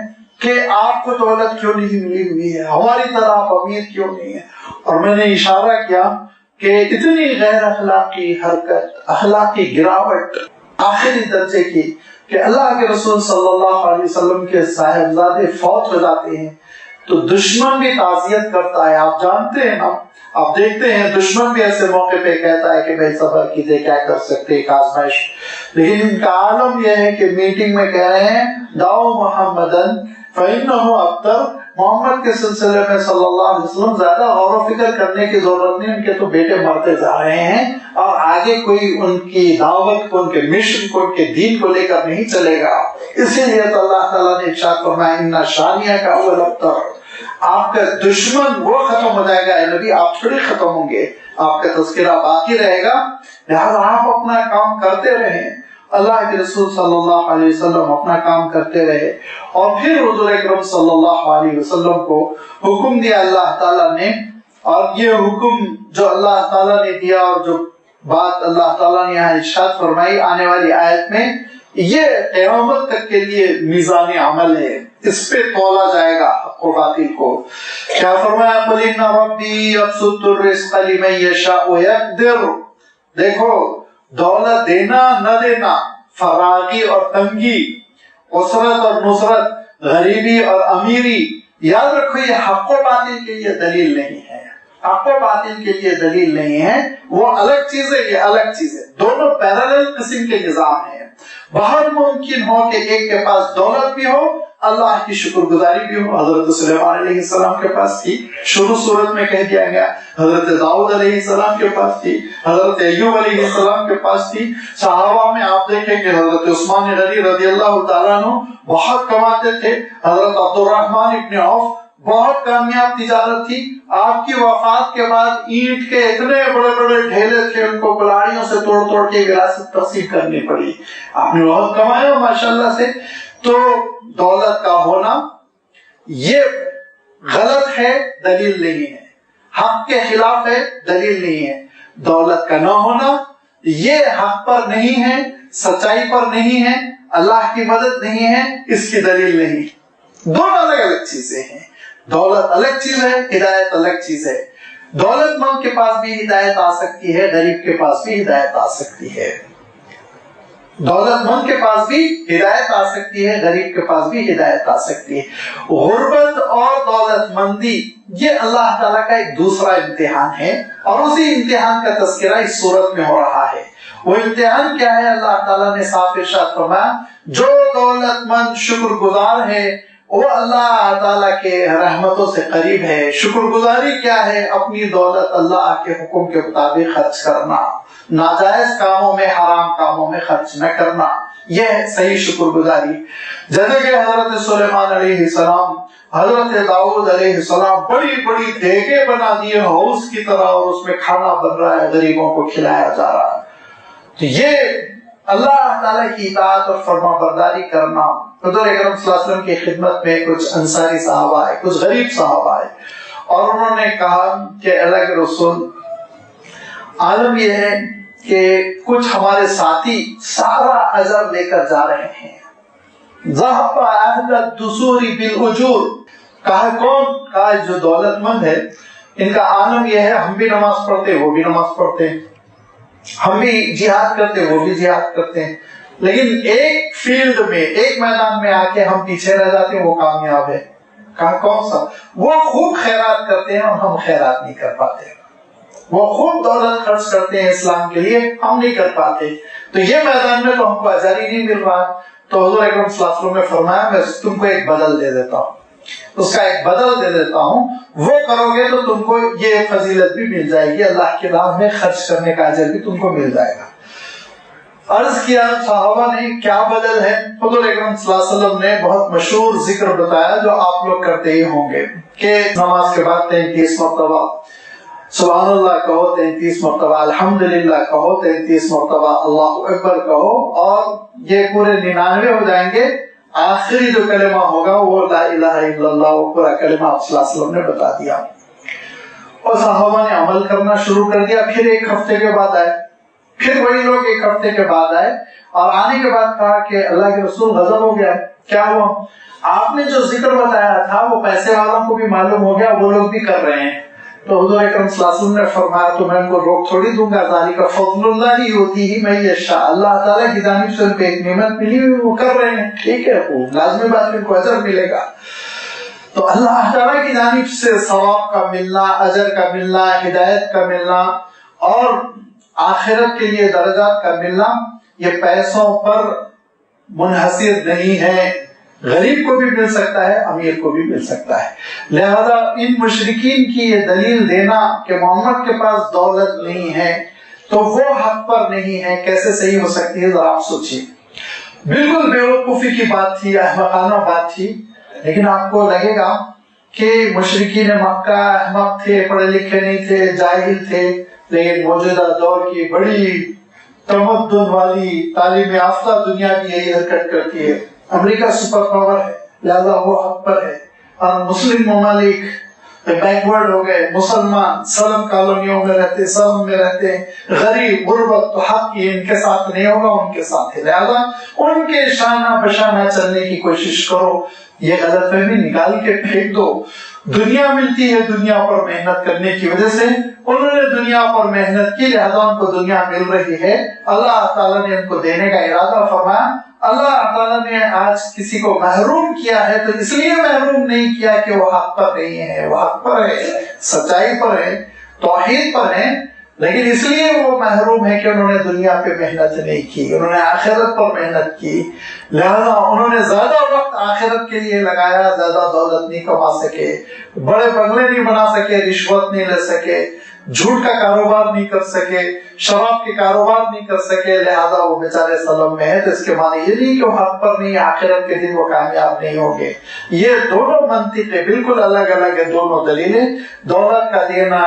کہ آپ کو دولت کیوں نہیں ملی ہوئی ہے، ہماری طرح آپ امیر کیوں نہیں ہے. اور میں نے اشارہ کیا کہ اتنی غیر اخلاقی حرکت، اخلاقی گراوٹ آخری درجے کی کہ اللہ کے رسول صلی اللہ علیہ وسلم کے صاحبزادے فوت ہو جاتے ہیں تو دشمن بھی تعزیت کرتا ہے. آپ جانتے ہیں نا، آپ دیکھتے ہیں دشمن بھی ایسے موقع پہ کہتا ہے کہ بھائی صبر کیجئے، کیا کر سکتے، ایک آزمائش. لیکن ان کا عالم یہ ہے کہ میٹنگ میں کہہ رہے ہیں دعو محمدن فإنه ابتر، محمد کے سلسلے میں صلی اللہ علیہ وسلم زیادہ غور و فکر کرنے کی ضرورت نہیں، ان کے تو بیٹے مرتے جا رہے ہیں اور آگے کوئی ان کی دعوت کو، ان کے مشن کو، ان کے دین کو لے کر نہیں چلے گا. اسی لیے تو اللہ تعالیٰ نے ارشاد فرمایا ان شانیہ کا اول ابتر، آپ کا دشمن وہ ختم ہو جائے گا، اے نبی آپ تھوڑی ختم ہوں گے، آپ کا تذکرہ باقی رہے گا. لہٰذا آپ اپنا کام کرتے رہیں اللہ کے رسول صلی اللہ علیہ وسلم اپنا کام کرتے رہے، اور پھر حضور اکرم صلی اللہ علیہ وسلم کو حکم دیا اللہ تعالیٰ نے، اور یہ حکم جو اللہ تعالیٰ نے دیا اور جو بات اللہ تعالیٰ نے یہاں ارشاد فرمائی آنے والی آیت میں، یہ قیامت تک کے لیے میزان عمل ہے، اس پہ تولا جائے گا حق و باطل کو۔ کیا فرمایا؟ قُلْ إِنَّ رَبِّي يَبْسُطُ الرِّزْقَ لِمَن يَشَاءُ وَيَقْدِرُ۔ دیکھو، دولت دینا نہ دینا، فراغی اور تنگی، عسرت اور نصرت، غریبی اور امیری، یاد رکھو یہ حق و باطل کے لیے دلیل نہیں ہے، حق و باطل کے لیے دلیل نہیں ہے، وہ الگ چیز ہے، یہ الگ چیز ہے، دونوں پیرالل قسم کے نظام ہیں۔ بہت ممکن ہو کہ ایک کے پاس دولت بھی ہو، اللہ کی شکر گزاری بھی ہو، حضرت سلیمان علیہ السلام کے پاس تھی، شروع صورت میں کہہ دیا گیا، حضرت داؤد علیہ السلام کے پاس تھی، حضرت ایوب علیہ السلام کے پاس تھی، صحابہ میں آپ دیکھیں کہ حضرت عثمان غنی رضی اللہ تعالیٰ عنہ بہت کماتے تھے، حضرت عبد الرحمن ابن عوف بہت کامیاب تجارت تھی، آپ کی وفات کے بعد اینٹ کے اتنے بڑے بڑے ڈھیلے تھے، ان کو کلاڑیوں سے توڑ توڑ کے وراثت تقسیم کرنی پڑی، آپ نے بہت کمایا ماشاءاللہ سے۔ تو دولت کا ہونا یہ غلط ہے، دلیل نہیں ہے، حق کے خلاف ہے، دلیل نہیں ہے۔ دولت کا نہ ہونا یہ حق پر نہیں ہے، سچائی پر نہیں ہے، اللہ کی مدد نہیں ہے، اس کی دلیل نہیں۔ دونوں الگ الگ چیزیں ہیں، دولت الگ چیز ہے، ہدایت الگ چیز ہے۔ دولت مند کے پاس بھی ہدایت آ سکتی ہے، غریب کے پاس بھی ہدایت آ سکتی ہے، دولت مند کے پاس بھی ہدایت آ سکتی ہے، غریب کے پاس بھی ہدایت آ سکتی ہے۔ غربت اور دولت مندی یہ اللہ تعالیٰ کا ایک دوسرا امتحان ہے، اور اسی امتحان کا تذکرہ اس صورت میں ہو رہا ہے۔ وہ امتحان کیا ہے؟ اللہ تعالیٰ نے صاف ارشاد فرمایا، جو دولت مند شکر گزار ہے وہ اللہ تعالیٰ کے رحمتوں سے قریب ہے۔ شکر گزاری کیا ہے؟ اپنی دولت اللہ کے حکم کے مطابق خرچ کرنا، ناجائز کاموں میں، حرام کاموں میں خرچ نہ کرنا، یہ ہے صحیح شکر گزاری۔ جیسے کہ حضرت سلیمان علیہ السلام، حضرت داؤد علیہ السلام بڑی بڑی دیگیں بنا دیے ہاؤس کی طرح، اور اس میں کھانا بن رہا ہے، غریبوں کو کھلایا جا رہا ہے۔ تو یہ اللہ تعالیٰ کی اطاعت اور فرما برداری کرنا۔ حضور اکرم صلی اللہ علیہ وسلم کی خدمت میں کچھ انصاری صحابہ آئے، کچھ غریب صحابہ آئے، اور انہوں نے کہا کہ اللہ کے رسول، عالم یہ ہے کہ کچھ ہمارے ساتھی سارا اجر لے کر جا رہے ہیں، ذهب اہل الدثور بالاجور۔ کہا کون؟ کہا جو دولت مند ہے، ان کا عالم یہ ہے، ہم بھی نماز پڑھتے وہ بھی نماز پڑھتے ہیں، ہم بھی جہاد کرتے وہ بھی جہاد کرتے ہیں، لیکن ایک فیلڈ میں، ایک میدان میں آ کے ہم پیچھے رہ جاتے ہیں، وہ کامیاب ہے۔ کہا کون سا؟ وہ خوب خیرات کرتے ہیں اور ہم خیرات نہیں کر پاتے، وہ خوب دولت خرچ کرتے ہیں اسلام کے لیے، ہم نہیں کر پاتے، تو یہ میدان میں تو ہم کو اجر ہی نہیں مل رہا۔ تو حضور اکرم صلی اللہ علیہ وسلم نے فرمایا، میں تم کو ایک بدل دے دیتا ہوں، اس کا ایک بدل دے دیتا ہوں، وہ کرو گے تو تم کو یہ فضیلت بھی مل جائے گی، اللہ کی راہ میں خرچ کرنے کا اجر بھی تم کو مل جائے گا۔ عرض کیا صحابہ نے کیا بدل ہے؟ حضور اکرم صلی اللہ علیہ وسلم نے بہت مشہور ذکر بتایا جو آپ لوگ کرتے ہی ہوں گے، کہ نماز کے بعد 33 مرتبہ سبحان اللہ کہو، 33 مرتبہ الحمدللہ کہو، 33 مرتبہ اللہ اکبر کہو، اور یہ پورے 99 ہو جائیں گے۔ آخری جو کلمہ ہوگا وہ لا الہ الا اللہ، وہ پورا کلمہ آپ صلی اللہ علیہ وسلم نے بتا دیا، اور صحابہ نے عمل کرنا شروع کر دیا۔ پھر ایک ہفتے کے بعد آئے، پھر وہی لوگ ایک ہفتے کے بعد آئے، اور آنے کے بعد کہا کہ اللہ کے رسول غضب ہو گیا، کیا ہوا؟ آپ نے جو ذکر بتایا تھا وہ پیسے والوں کو بھی معلوم ہو گیا، وہ لوگ بھی کر رہے ہیں۔ تو حضور اکرم صلی اللہ علیہ وسلم نے فرمایا، تو میں ان کو روک تھوڑی دوں گا، ذالک فضل اللہ یؤتیہ من یشاء، اللہ تعالیٰ کی جانب سے ان کو ایک نعمت ملی ہوئی، وہ کر رہے ہیں، ٹھیک ہے، وہ لازمی بات ہے، ان کو اجر ملے گا۔ تو اللہ تعالیٰ کی جانب سے ثواب کا ملنا، اجر کا ملنا، ہدایت کا ملنا، اور آخرت کے لیے درجات کا ملنا، یہ پیسوں پر منحصر نہیں ہے، غریب کو بھی مل سکتا ہے، امیر کو بھی مل سکتا ہے۔ لہذا ان مشرکین کی یہ دلیل دینا کہ محمد کے پاس دولت نہیں ہے تو وہ حق پر نہیں ہے، کیسے صحیح ہو سکتی ہے؟ ذرا آپ سوچیے، بالکل بیوقوفی کی بات تھی، احمقانہ بات تھی، لیکن آپ کو لگے گا کہ مشرکین مکہ احمق تھے، پڑھے لکھے نہیں تھے، جاہل تھے، لیکن موجودہ دور کی بڑی تمدن والی تعلیم یافتہ دنیا بھی یہی حرکت کرتی ہے. امریکہ سپر پاور ہے لہذا وہ حق پر ہے، اور مسلم ممالک بیکورڈ ہو گئے، مسلمان سلم کالونیوں میں رہتے، سلم میں رہتے، غریب غربت، تو حق یہ ان کے ساتھ نہیں ہوگا، ان کے ساتھ ہے. لہذا ان کے شانہ بشانہ چلنے کی کوشش کرو، یہ غلط فہمی نکال کے پھینک دو. دنیا ملتی ہے دنیا پر محنت کرنے کی وجہ سے، انہوں نے دنیا پر محنت کی لہذا ان کو دنیا مل رہی ہے. اللہ تعالیٰ نے ان کو دینے کا ارادہ فرمایا. اللہ تعالیٰ نے آج کسی کو محروم کیا ہے تو اس لیے محروم نہیں کیا کہ وہ حق پر نہیں ہے، وہ حق پر ہے، سچائی پر ہے، توحید پر ہے، لیکن اس لیے وہ محروم ہے کہ انہوں نے دنیا پہ محنت نہیں کی، انہوں نے آخرت پر محنت کی. لہذا انہوں نے زیادہ وقت آخرت کے لیے لگایا، زیادہ دولت نہیں کما سکے، بڑے بنگلے نہیں بنا سکے، رشوت نہیں لے سکے، جھوٹ کا کاروبار نہیں کر سکے، شراب کے کاروبار نہیں کر سکے، لہذا وہ بیچارے سلم میں ہے. تو اس کے معنی یہ نہیں کہ وہ حق پر نہیں، آخرت کے دن وہ کامیاب نہیں ہوں گے. یہ دونوں منطقیں بالکل الگ الگ ہیں، دونوں دلیلیں، دولت کا دینا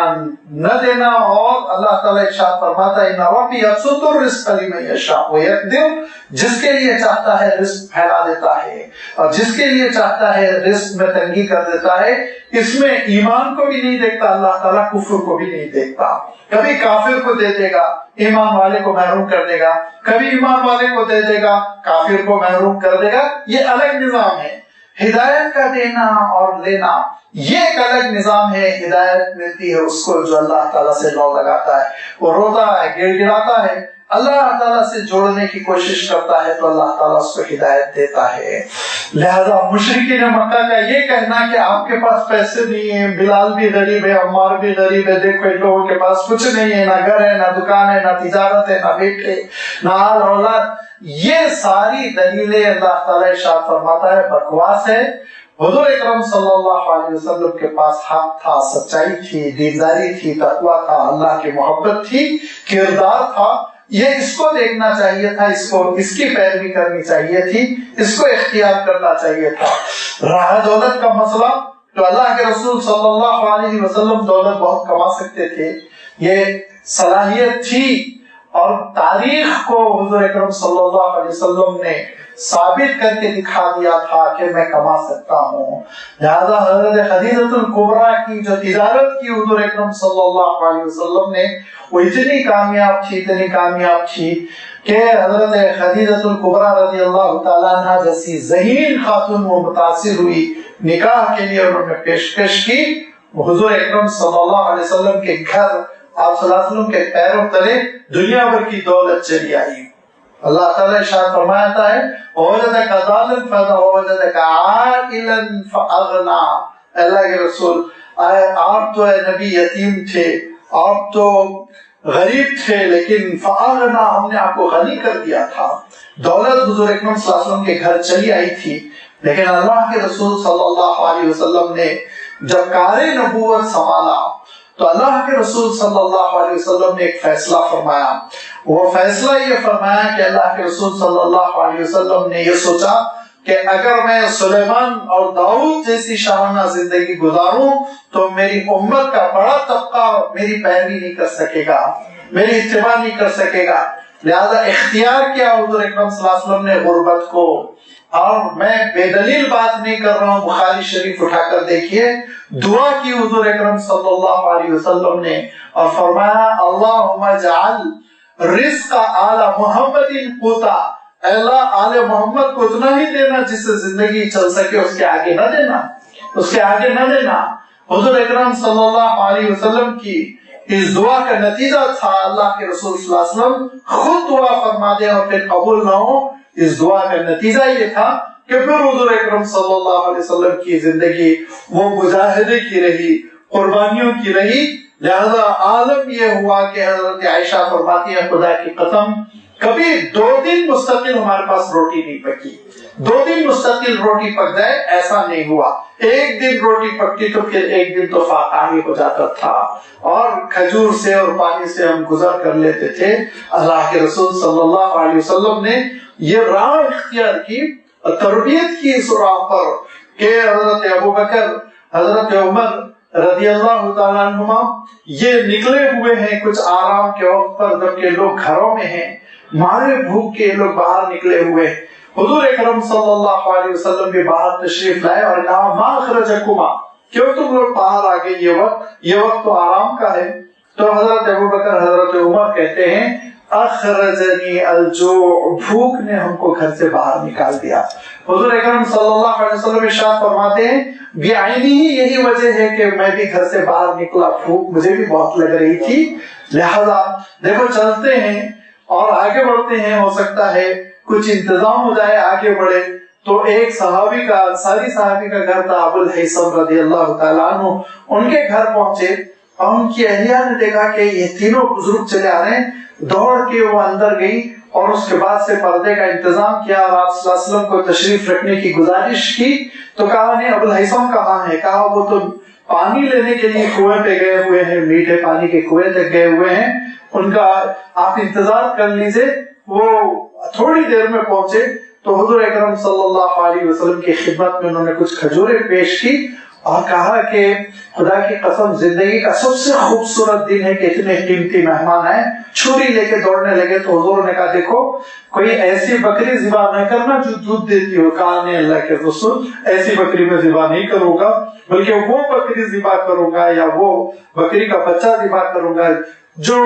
نہ دینا. اور اللہ تعالیٰ ارشاد فرماتا ہے ان ربی یبسط الرزق لمن یشاء ویقدر، جس کے لیے چاہتا ہے رزق پھیلا دیتا ہے اور جس کے لیے چاہتا ہے رزق میں تنگی کر دیتا ہے. اس میں ایمان کو بھی نہیں دیکھتا اللہ تعالیٰ، کفر کو بھی نہیں دیکھتا. کبھی کافر کو دے دے گا، ایمان والے کو محروم کر دے گا، کبھی ایمان والے کو دے دے گا، کافر کو محروم کر دے گا. یہ الگ نظام ہے. ہدایت کا دینا اور لینا یہ ایک الگ نظام ہے. ہدایت ملتی ہے اس کو جو اللہ تعالیٰ سے لو لگاتا ہے، وہ روتا ہے، گڑ گڑاتا ہے، اللہ تعالیٰ سے جوڑنے کی کوشش کرتا ہے تو اللہ تعالیٰ اس کو ہدایت دیتا ہے. لہذا مشرکین مکہ کا یہ کہنا کہ آپ کے پاس پیسے نہیں ہیں، بلال بھی غریب ہے، عمار بھی غریب ہے، دیکھو ان لوگوں کے پاس کچھ نہیں ہے، نہ گھر ہے، نہ دکان ہے، نہ تجارت ہے، نہ بیٹے، نہ آل اولاد، یہ ساری دلیلیں اللہ تعالیٰ ارشاد فرماتا ہے بکواس ہے. حضور اکرم صلی اللہ علیہ وسلم کے پاس حق تھا، سچائی تھی، دینداری تھی، تقویٰ تھا، اللہ کی محبت تھی، کردار تھا. یہ اس کو دیکھنا چاہیے تھا، اس کی پیروی کرنی چاہیے تھی، اس کو اختیار کرنا چاہیے تھا. رہا دولت کا مسئلہ تو اللہ کے رسول صلی اللہ علیہ وسلم دولت بہت کما سکتے تھے، یہ صلاحیت تھی، اور تاریخ کو حضور اکرم صلی اللہ علیہ وسلم نے ثابت کر کے دکھا دیا تھا کہ میں کما سکتا ہوں. لہذا حضرت خدیجۃ الکبریٰ کی جو تجارت کی حضور اکرم صلی اللہ علیہ وسلم نے، وہ اتنی کامیاب تھی کہ حضرت خدیجۃ الکبریٰ رضی اللہ تعالیٰ عنہ جیسی ذہین خاتون وہ متاثر ہوئی، نکاح کے لیے انہوں نے پیشکش کی. حضور اکرم صلی اللہ علیہ وسلم کے گھر، آپ صلی اللہ علیہ وسلم کے پیروں تلے دنیا بھر کی دولت چلی آئی. اللہ تعالیٰ ارشاد فرماتا ہے وَوَجَدَكَ ضَالًا فَهَدَىٰ وَوَجَدَكَ عَائِلًا فَأَغْنَىٰ. اللہ کے رسول، آپ تو نبی یتیم تھے، آپ تو غریب تھے، لیکن فَأَغْنَىٰ، ہم نے آپ کو غنی کر دیا تھا. دولت حضور اکرم صلی اللہ علیہ وسلم کے گھر چلی آئی تھی، لیکن اللہ کے رسول صلی اللہ علیہ وسلم نے جب کار نبوت سنبھالا تو اللہ کے رسول صلی اللہ علیہ وسلم نے ایک فیصلہ فرمایا. وہ فیصلہ یہ فرمایا کہ اللہ کے رسول صلی اللہ علیہ وسلم نے یہ سوچا کہ اگر میں سلیمان اور داؤد جیسی شاہانہ زندگی گزاروں تو میری امت کا بڑا طبقہ میری پیروی نہیں کر سکے گا، میری اتباع نہیں کر سکے گا. لہذا اختیار کیا حضور اکرم صلی اللہ علیہ وسلم نے غربت کو. اور میں بے دلیل بات نہیں کر رہا ہوں، بخاری شریف اٹھا کر دیکھیے، دعا کی حضور اکرم صلی اللہ علیہ وسلم نے اور فرمایا اللہم اجعل رزق آل محمد قوتا، اے اللہ آل محمد کو اتنا ہی دینا جس سے زندگی چل سکے، اس کے آگے نہ دینا، اس کے آگے نہ دینا. حضور اکرم صلی اللہ علیہ وسلم کی اس دعا کا نتیجہ تھا اللہ کے رسول صلی اللہ علیہ وسلم خود دعا فرما دے اور پھر قبول نہ ہو. اس دعا کا نتیجہ یہ تھا کہ پھر حضور اکرم صلی اللہ علیہ وسلم کی زندگی وہ مجاہدے کی رہی، قربانیوں کی رہی. لہذا عالم یہ ہوا کہ حضرت عائشہ فرماتی ہیں خدا کی قسم کبھی 2 دن مستقل ہمارے پاس روٹی نہیں پکی، 2 دن مستقل روٹی پک جائے ایسا نہیں ہوا. ایک دن روٹی پکتی تو پھر ایک دن تو فاقہ ہو جاتا تھا، اور کھجور سے اور پانی سے ہم گزر کر لیتے تھے. اللہ کے رسول صلی اللہ علیہ وسلم نے یہ راہ اختیار کی، تربیت کی اس راہ پر کہ حضرت ابوبکر، حضرت عمر، رضی اللہ تعالیٰ عنہما یہ نکلے ہوئے ہیں کچھ آرام کے وقت پر، جبکہ لوگ گھروں میں ہیں، مارے بھوک کے لوگ باہر نکلے ہوئے ہیں۔ حضور اکرم صلی اللہ علیہ وسلم بھی باہر تشریف لائے اور کہا ما اخرجکما، کیوں تم لوگ باہر آ گئے یہ وقت تو آرام کا ہے؟ تو حضرت ابوبکر حضرت عمر کہتے ہیں اخرجنی الجوع، بھوک نے ہم کو گھر سے باہر نکال دیا۔ حضور اکرم صلی اللہ علیہ وسلم ارشاد فرماتے ہیں بعینی ہی یہی وجہ ہے کہ میں بھی گھر سے باہر نکلا، بھوک مجھے بھی بہت لگ رہی تھی، لہذا دیکھو چلتے ہیں اور آگے بڑھتے ہیں، ہو سکتا ہے کچھ انتظام ہو جائے، آگے بڑھے۔ تو ایک صحابی کا، انصاری صحابی کا گھر تھا، ابو الحیثم رضی اللہ تعالیٰ عنہ، ان کے گھر پہنچے اور ان کی اہلیہ نے دیکھا کہ یہ تینوں بزرگ چلے آ رہے ہیں، دوڑ کے وہ اندر گئی اور اس کے بعد سے پردے کا انتظام کیا اور آپ صلی اللہ علیہ وسلم کو تشریف رکھنے کی گزارش کی۔ تو کہا نہیں ابو الحیثم کہاں ہے؟ کہا وہ تو پانی لینے کے لیے کنویں پہ گئے ہوئے ہیں، میٹھے پانی کے کنویں تک گئے ہوئے ہیں، ان کا آپ انتظار کر لیجئے، وہ تھوڑی دیر میں پہنچے۔ تو حضور اکرم صلی اللہ علیہ وسلم کی خدمت میں انہوں نے کچھ کھجوریں پیش کی اور کہا کہ خدا کی قسم زندگی کا سب سے خوبصورت دن ہے کہ اتنے قیمتی مہمان آئے، چھری لے کے دوڑنے لگے۔ تو حضور نے کہا دیکھو کوئی ایسی بکری ذبح نہ کرنا جو دودھ دیتی ہو، کہا نہیں اللہ کے رسول ایسی بکری میں ذبح نہیں کروں گا، بلکہ وہ بکری ذبح کروں گا یا وہ بکری کا بچہ ذبح کروں گا جو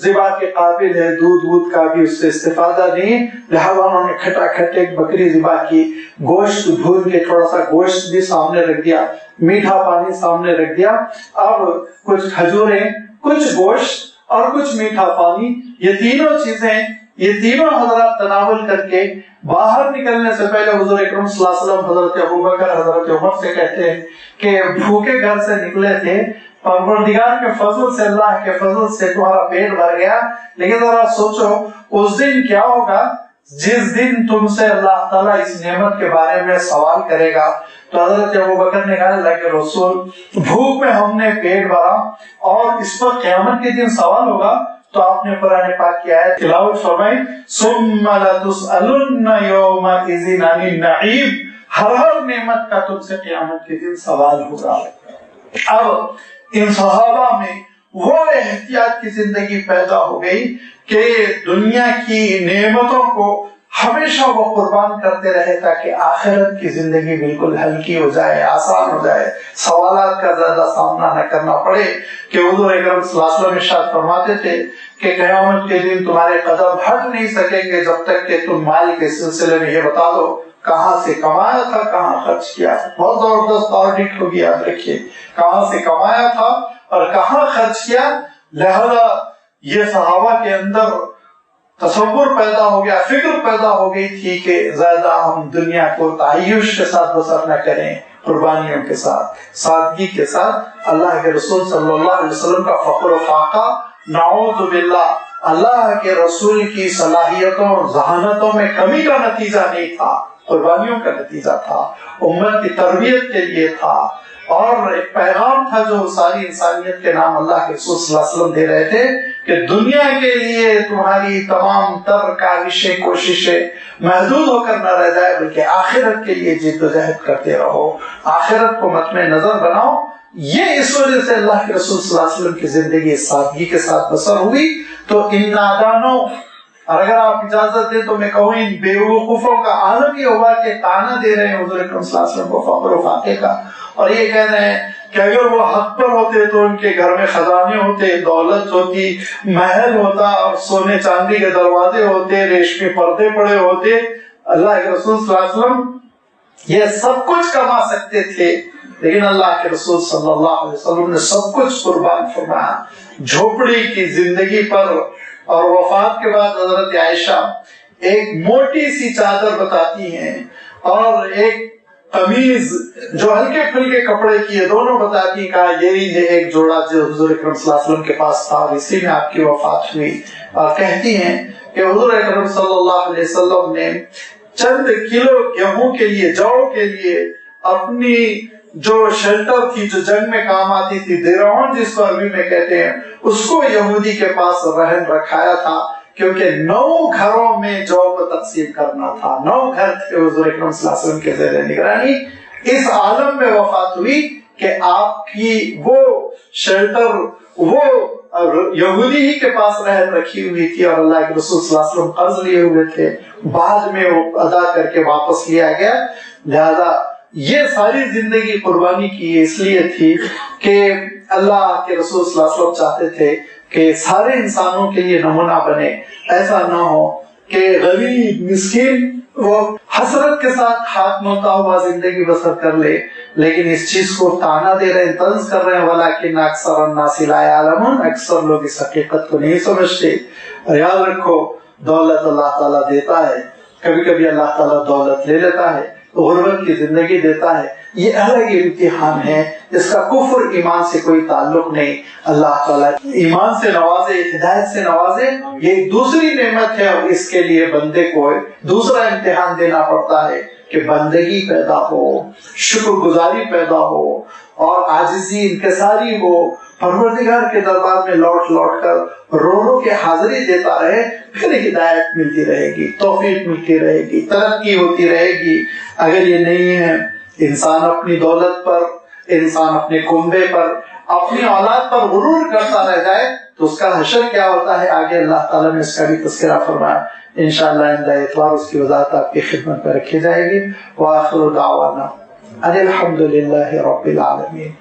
ذبح کے قابل ہے، دودھ وودھ کا بھی اس سے استفادہ نہیں۔ لہذا انہوں نے کھٹا کھٹ ایک بکری ذبح کی، گوشت بھون کے تھوڑا سا گوشت بھی سامنے رکھ دیا، میٹھا پانی سامنے رکھ دیا، اب کچھ کھجوریں، کچھ گوشت اور کچھ میٹھا پانی، یہ تینوں چیزیں، یہ تینوں حضرات تناول کر کے باہر نکلنے سے پہلے حضور اکرم صلی اللہ علیہ وسلم حضرت ابوبکر حضرت عمر سے کہتے ہیں کہ بھوکے گھر سے نکلے تھے، پروردگار کے فضل سے، اللہ کے فضل سے تمہارا پیٹ بھر گیا، لیکن ذرا سوچو اس دن کیا ہوگا جس دن تم سے اللہ تعالیٰ اس نعمت کے بارے میں سوال کرے گا۔ تو حضرت ابوبکر نے کہا اللہ کے رسول بھوک میں ہم نے پیٹ بھرا اور اس پر قیامت کے دن سوال ہوگا، تو آپ نے قرآن پاک کی آیت تلاوت فرمائی ثم لتسألن یومئذ عن النعیم، ہر نعمت کا تم سے قیامت کے دن سوال ہوگا۔ اب ان صحابہ میں وہ احتیاط کی زندگی پیدا ہو گئی کہ دنیا کی نعمتوں کو ہمیشہ وہ قربان کرتے رہے تاکہ آخرت کی زندگی بالکل ہلکی ہو جائے، آسان ہو جائے، سوالات کا زیادہ سامنا نہ کرنا پڑے۔ کہ حضور اکرم صلی اللہ علیہ وسلم ارشاد فرماتے تھے کہ قیامت کے دن تمہارے قدم ہٹ نہیں سکیں گے جب تک کہ تم مال کے سلسلے میں یہ بتا دو کہاں سے کمایا تھا، کہاں خرچ کیا۔ بہت زبردست آڈٹ ہوگی، یاد رکھیے کہاں سے کمایا تھا اور کہاں خرچ کیا۔ لہذا یہ صحابہ کے اندر تصور پیدا ہو گیا، فکر پیدا ہو گئی تھی کہ زیادہ ہم دنیا کو تعیش کے ساتھ بسر نہ کریں، قربانیوں کے ساتھ، سادگی کے ساتھ۔ اللہ کے رسول صلی اللہ علیہ وسلم کا فقر و فاقہ نعوذ باللہ اللہ کے رسول کی صلاحیتوں ذہانتوں میں کمی کا نتیجہ نہیں تھا، قربانیوں کا نتیجہ تھا، امت کی تربیت کے لیے تھا، اور ایک پیغام تھا جو ساری انسانیت کے نام اللہ کے رسول صلی اللہ علیہ وسلم دے رہے تھے کہ دنیا کے لیے تمہاری تمام تر کاوشیں، کوششیں محدود ہو کر نہ رہ جائے، بلکہ آخرت کے لیے جد و جہد کرتے رہو، آخرت کو متمع نظر بناؤ۔ یہ اس وجہ سے اللہ کے رسول صلی اللہ علیہ وسلم کی زندگی سادگی کے ساتھ بسر ہوئی۔ تو ان نادانوں، اور اگر آپ اجازت دیں تو میں کہوں ان بیوقوفوں کا عالم یہ ہوا کہ تانا دے رہے ہیں حضور اکرم صلی اللہ علیہ وسلم کو فقر و فاقے کا، اور یہ کہہ رہے ہیں کہ اگر وہ حق پر ہوتے تو ان کے گھر میں خزانے ہوتے، دولت ہوتی، محل ہوتا، اور سونے چاندی کے دروازے ہوتے، ریشمی پردے پڑے ہوتے۔ اللہ کے رسول صلی اللہ علیہ وسلم یہ سب کچھ کما سکتے تھے، لیکن اللہ کے رسول صلی اللہ علیہ وسلم نے سب کچھ قربان فرمایا جھوپڑی کی زندگی پر۔ اور وفات کے بعد حضرت عائشہ ایک موٹی سی چادر بتاتی ہیں اور ایک قمیض جو ہلکے پھلکے کپڑے کی ہے، دونوں بتاتی ہیں، کہا یہی ہے ایک جوڑا جو حضور اکرم صلی اللہ علیہ وسلم کے پاس تھا اور اسی میں آپ کی وفات ہوئی۔ اور کہتی ہیں کہ حضور اکرم صلی اللہ علیہ وسلم نے چند کلو گیہوں کے لیے، جو کے لیے اپنی جو شیلٹر تھی جو جنگ میں کام آتی تھی، دیرون جس کو عربی میں کہتے ہیں، اس کو یہودی کے پاس رہن رکھایا تھا، کیونکہ 9 گھروں میں جو کو تقسیم کرنا تھا۔ 9 گھر تھے حضور اکرم صلی اللہ علیہ وسلم کے زیر نگرانی۔ اس عالم میں وفات ہوئی کہ آپ کی وہ شیلٹر وہ یہودی ہی کے پاس رہن رکھی ہوئی تھی اور اللہ کے رسول صلی اللہ علیہ وسلم قرض لیے ہوئے تھے، بعد میں وہ ادا کر کے واپس لیا گیا. لہذا یہ ساری زندگی قربانی کی اس لیے تھی کہ اللہ کے رسول صلی اللہ علیہ وسلم چاہتے تھے کہ سارے انسانوں کے لیے نمونہ بنے. ایسا نہ ہو کہ غریب مسکین وہ حسرت کے ساتھ ہاتھ ملتا ہوا زندگی بسر کر لے، لیکن اس چیز کو تانا دے رہے ہیں، طنز کر رہے ہیں. ولیکن اکثر الناس لا یعلمون، اکثر لوگ اس حقیقت کو نہیں سمجھتے. اور یاد رکھو دولت اللہ تعالیٰ دیتا ہے، کبھی کبھی اللہ تعالیٰ دولت لے لیتا ہے، غربت کی زندگی دیتا ہے. یہ الگ امتحان ہے، اس کا کفر ایمان سے کوئی تعلق نہیں. اللہ تعالیٰ ایمان سے نوازے، ہدایت سے نوازے، یہ دوسری نعمت ہے اور اس کے لیے بندے کو دوسرا امتحان دینا پڑتا ہے کہ بندگی پیدا ہو، شکر گزاری پیدا ہو اور عاجزی انکساری ہو، پروردگار کے دربار میں لوٹ لوٹ کر رو رو کے حاضری دیتا رہے. پھر ہدایت ملتی رہے گی، توفیق ملتی رہے گی، ترقی ہوتی رہے گی. اگر یہ نہیں ہے، انسان اپنی دولت پر، انسان اپنے کنبے پر، اپنی اولاد پر غرور کرتا رہ جائے تو اس کا حشر کیا ہوتا ہے آگے اللہ تعالیٰ نے اس کا بھی تذکرہ فرمایا. انشاءاللہ آئندہ اتوار اس کی وضاحت آپ کی خدمت میں رکھی جائے گی. وآخر دعوانا ان الحمد للہ رب العالمین.